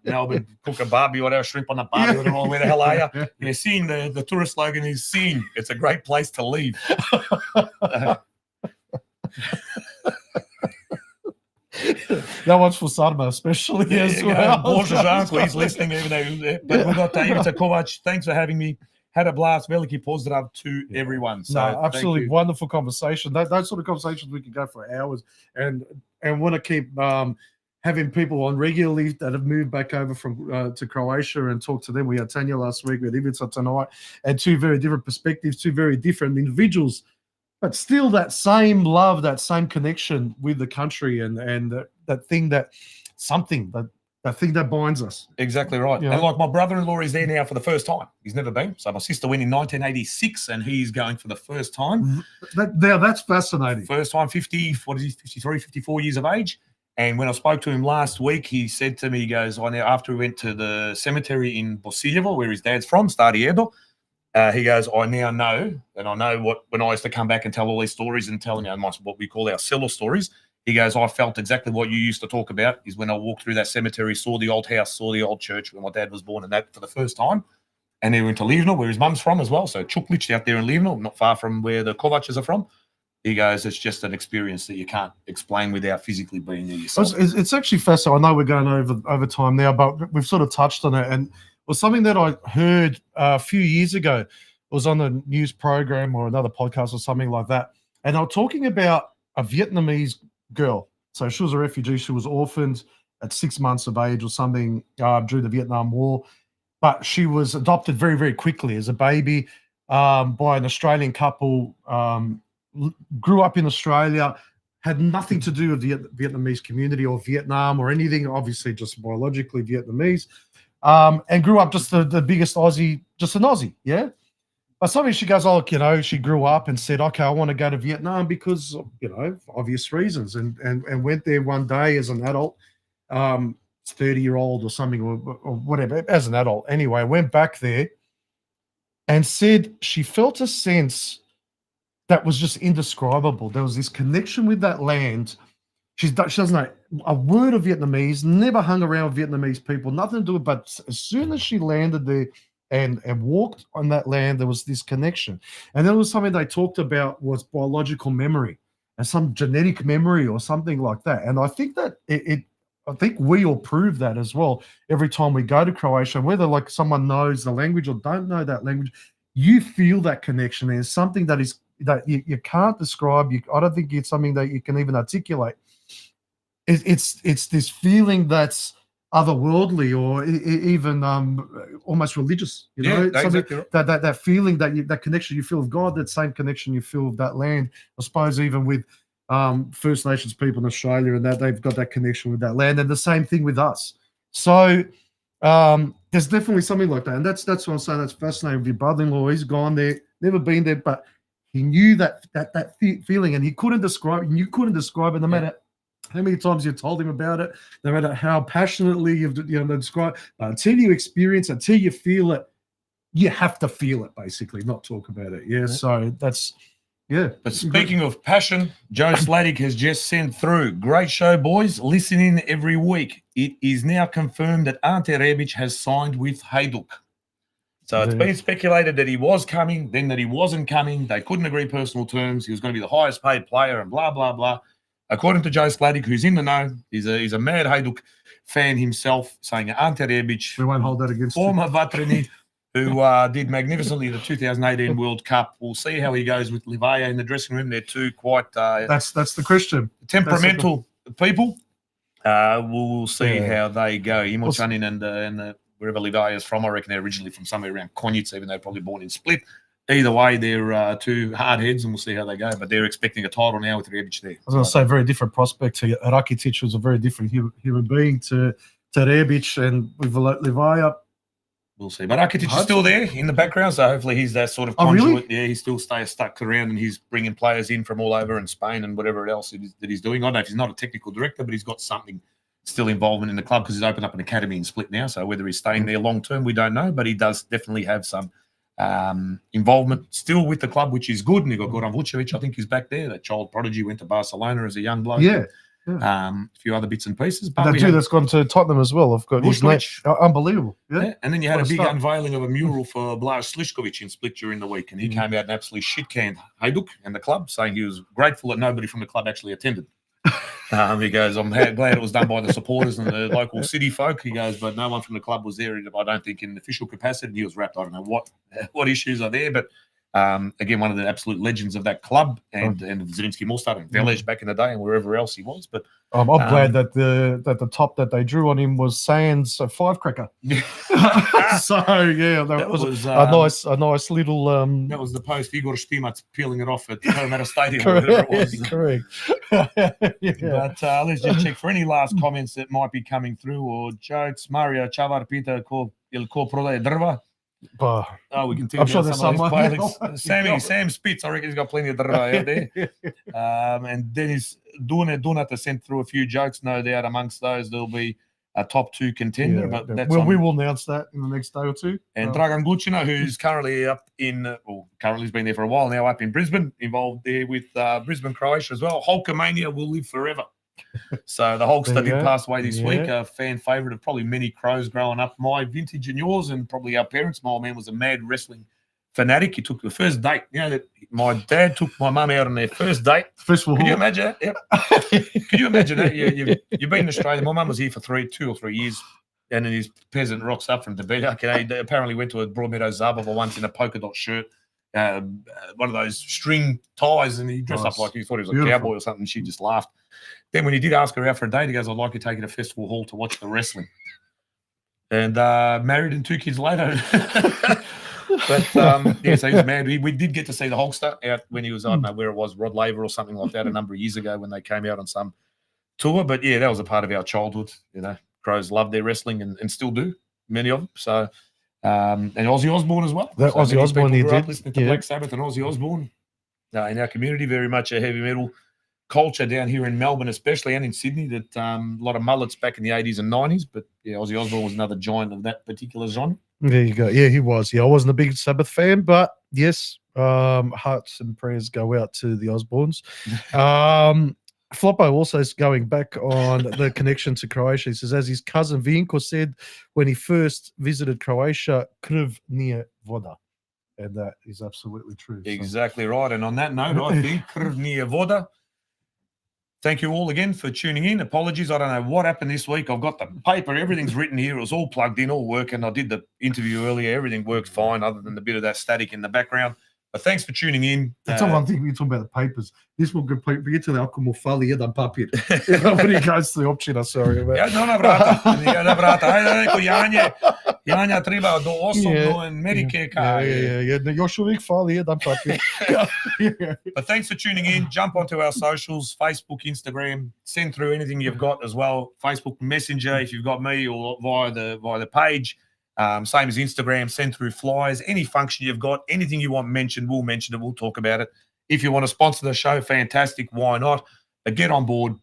Melbourne, cook a barbie, whatever, shrimp on the barbie, whatever, where the hell are you? Yeah, Sydney, the tourist slogan is Sydney. It's a great place to leave. That one's for Sarma, especially as well. Borges' uncle, he's listening, even though. But we've got Ivica Kovac. Thanks for having me. Had a blast. Veliki pozdrav to everyone. So, absolutely wonderful conversation. Those sort of conversations we can go for hours, and want to keep having people on regularly that have moved back over from to Croatia and talk to them. We had Tanya last week, we had Ivica tonight, and two very different perspectives, two very different individuals but still that same love, that same connection with the country, and that thing that thing that binds us. Exactly right. Yeah. And like my brother-in-law is there now for the first time. He's never been. So my sister went in 1986 and he's going for the first time. That's fascinating. First time, 53, 54 years of age. And when I spoke to him last week, he said to me, he goes, after we went to the cemetery in Bosiljevo, where his dad's from, Stariedo, he goes, I now know, and I know what, when I used to come back and tell all these stories and tell, what we call our cellar stories, he goes, I felt exactly what you used to talk about, is when I walked through that cemetery, saw the old house, saw the old church where my dad was born, and that for the first time. And he went to Livno, where his mum's from as well, so Chuklic out there in Livno, not far from where the Kovacs are from. He goes, it's just an experience that you can't explain without physically being there yourself. It's actually fascinating. I know we're going over time now, but we've sort of touched on it. And it was something that I heard a few years ago. It was on a news program or another podcast or something like that. And they were talking about a Vietnamese girl. So she was a refugee. She was orphaned at 6 months of age or something during the Vietnam War. But she was adopted very, very quickly as a baby by an Australian couple. Grew up in Australia, had nothing to do with the Vietnamese community or Vietnam or anything, obviously just biologically Vietnamese, and grew up just the biggest Aussie, just an Aussie, yeah? But something she goes, she grew up and said, okay, I want to go to Vietnam because, for obvious reasons, and went there one day as an adult, 30-year-old or something or whatever, as an adult. Anyway, went back there and said she felt a sense that was just indescribable. There was this connection with that land. She doesn't know a word of Vietnamese, never hung around with Vietnamese people, nothing to do with it. But as soon as she landed there and walked on that land, there was this connection. And there was something they talked about was biological memory and some genetic memory or something like that. And I think that I think we all prove that as well every time we go to Croatia, whether like someone knows the language or don't know that language, you feel that connection. There's something that you can't describe. I don't think it's something that you can even articulate. It's this feeling that's otherworldly or even almost religious. Exactly right. That feeling that connection you feel with God, that same connection you feel with that land. I suppose even with First Nations people in Australia, and that they've got that connection with that land, and the same thing with us. So there's definitely something like that, and that's what I'm saying. That's fascinating. With your brother-in-law, he's gone there, never been there, but he knew that feeling, and he couldn't describe it. And you couldn't describe it, no matter how many times you told him about it, no matter how passionately you've described. But until you experience, until you feel it, you have to feel it. Basically, not talk about it. Yeah. So that's But speaking of passion, Joe Sladdick has just sent through. Great show, boys. Listen in every week. It is now confirmed that Ante Rebic has signed with Hajduk. So it's been speculated that he was coming, then that he wasn't coming. They couldn't agree personal terms. He was going to be the highest paid player and blah, blah, blah. According to Joe Sladdick, who's in the know, he's a mad Hajduk fan himself, saying Ante Rebic, we won't hold that against former Vatreni, who did magnificently the 2018 World Cup. We'll see how he goes with Livaja in the dressing room. They're two quite that's the question. Temperamental people. We'll see how they go. Imochanin and wherever Livaja is from, I reckon they're originally from somewhere around Konjic, even though they're probably born in Split. Either way, they're two hard heads, and we'll see how they go. But they're expecting a title now with Rebic there. I was going to say, very different prospect to Rakitic, was a very different human being to Rebic, and with Livaja. We'll see. But Rakitic is still there in the background, so hopefully he's that sort of conduit. Really? Yeah, he still stays stuck around, and he's bringing players in from all over in Spain and whatever else that he's doing. I don't know if he's not a technical director, but he's got something still involvement in the club because he's opened up an academy in Split now. So whether he's staying there long term, we don't know, but he does definitely have some involvement still with the club, which is good. And you've got Goran Vucevic, I think he's back there. That child prodigy went to Barcelona as a young bloke. Yeah. A few other bits and pieces. But that dude that's gone to Tottenham as well. I've got his name. Unbelievable. Yeah. And then you had a big unveiling of a mural for Blaž Slišković in Split during the week, and he came out and absolutely shit-canned Hajduk and the club, saying he was grateful that nobody from the club actually attended. He goes, I'm glad it was done by the supporters and the local city folk. He goes, but no one from the club was there, I don't think, in official capacity. And he was wrapped. I don't know what issues are there, but Again, one of the absolute legends of that club, and Zrinski Mostard and Velez back in the day, and wherever else he was. But I'm glad that the top that they drew on him was Sands firecracker. So yeah, that was a nice little. That was the post Igor Stimac peeling it off at Parramatta Stadium. Or whatever it was. Correct. But let's just check for any last comments that might be coming through or jokes. Mario Chavar pita ko prodaje drva. Oh, we can I'm sure there's someone. Sam Spitz, I reckon he's got plenty of drva out there. And Dennis Dunata sent through a few jokes. No doubt amongst those there'll be a top 2 contender. But that's we will announce that in the next day or two. And Dragan Glucina, who's currently up in, currently has been there for a while now, up in Brisbane, involved there with Brisbane, Croatia as well. Hulkamania will live forever. So the Hulkster did pass away this week, a fan favourite of probably many Crows growing up, my vintage and yours, and probably our parents. My old man was a mad wrestling fanatic. He took the first date. You know, that my dad took my mum out on their first date. Can you imagine that? Yep. Can you imagine that? You've been in Australia. My mum was here for 2 or 3 years, and then his peasant rocks up from Tibet. Okay, they apparently went to a Broadmeadows Zabava once in a polka dot shirt, one of those string ties, and he dressed up like he thought he was a cowboy or something. She just laughed. Then when he did ask her out for a date, he goes, I'd like to take you to Festival Hall to watch the wrestling. And married and 2 kids later. But, so he's mad. We did get to see the Hulkster out when he was, I don't know where it was, Rod Laver or something like that a number of years ago when they came out on some tour. But, yeah, that was a part of our childhood. You know, Crows loved their wrestling and still do, many of them. So, and Ozzy Osbourne as well. Ozzy Osbourne, he did. Listening to Black Sabbath and Ozzy Osbourne in our community, very much a heavy metal culture down here in Melbourne, especially, and in Sydney, that a lot of mullets back in the 80s and 90s. But yeah, Ozzy Osbourne was another giant of that particular genre. There you go. Yeah, he was. Yeah, I wasn't a big Sabbath fan, but yes, hearts and prayers go out to the Osbournes. Floppo also is going back on the connection to Croatia. He says, as his cousin Vinko said when he first visited Croatia, krv nije voda. And that is absolutely true. Exactly right. And on that note, I think krv nije voda. Thank you all again for tuning in. Apologies, I don't know what happened this week. I've got the paper, everything's written here. It was all plugged in, all working. I did the interview earlier. Everything worked fine other than the bit of that static in the background. But thanks for tuning in. That's all I'm thinking. We're talking about the papers. This will get to the alcohol fali jedan papir. When he goes to the option, sorry. Ja, no vrata. Ajde, neko Janja treba do osobno Amerike. Još uvijek fali jedan papir. But thanks for tuning in. Jump onto our socials, Facebook, Instagram. Send through anything you've got as well. Facebook Messenger if you've got me, or via the page. Same as Instagram, send through flyers, any function you've got, anything you want mentioned, we'll mention it, we'll talk about it. If you want to sponsor the show, fantastic, why not? But get on board.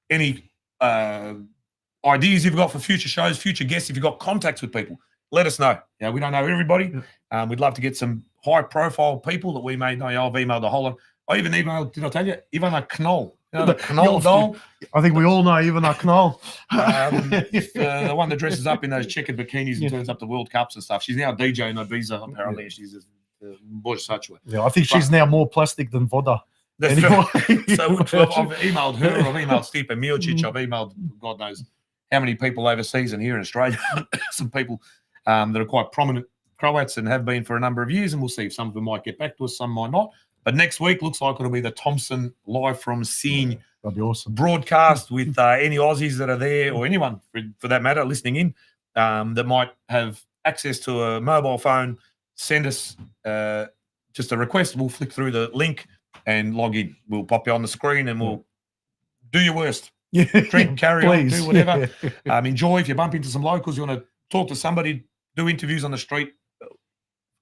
Any ideas you've got for future shows, future guests, if you've got contacts with people, let us know. You know, we don't know everybody. We'd love to get some high-profile people that we may know. I've emailed the whole lot. I even emailed, did I tell you, Ivana Knoll. You know, the Knoll doll. I think we all know Ivana Knoll. The one that dresses up in those checkered bikinis and turns up to World Cups and stuff. She's now a DJ in Ibiza, apparently. She's Bush Suchwa. Yeah, I think she's now more plastic than voda. That's anymore. So I've emailed her, I've emailed Stipe Miocic, I've emailed God knows how many people overseas and here in Australia. Some people that are quite prominent Croats and have been for a number of years, and we'll see if some of them might get back to us, some might not. But next week looks like it'll be the Thompson live from Seeing that'd be awesome broadcast with any Aussies that are there, or anyone for that matter listening in that might have access to a mobile phone. Send us just a request. We'll flick through the link and log in. We'll pop you on the screen and we'll do your worst. Drink, carry on, do whatever. Enjoy. If you bump into some locals, you want to talk to somebody, do interviews on the street,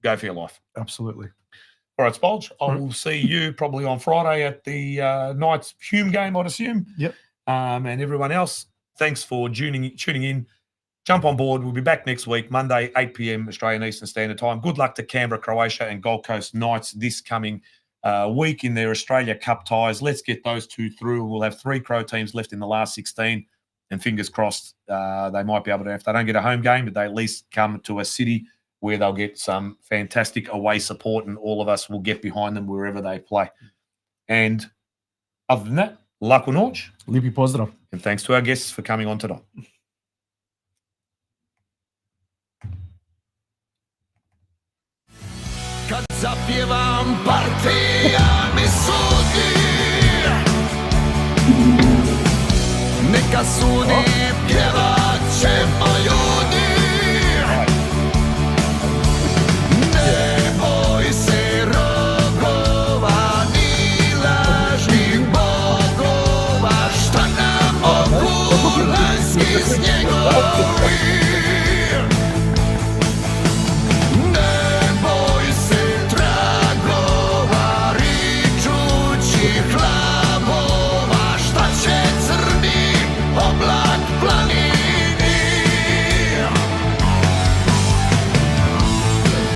go for your life. Absolutely. All right, Spolge, I will see you probably on Friday at the Knights Hume game, I'd assume. Yep. And everyone else, thanks for tuning in. Jump on board. We'll be back next week, Monday, 8 p.m. Australian Eastern Standard Time. Good luck to Canberra, Croatia and Gold Coast Knights this coming week in their Australia Cup ties. Let's get those two through. We'll have 3 Crow teams left in the last 16. And fingers crossed they might be able to, if they don't get a home game, but they at least come to a city where they'll get some fantastic away support, and all of us will get behind them wherever they play. And other than that, laku noć. Lipi pozdrav. And thanks to our guests for coming on tonight. Kad zapjevam partija mi sudi, neka sudi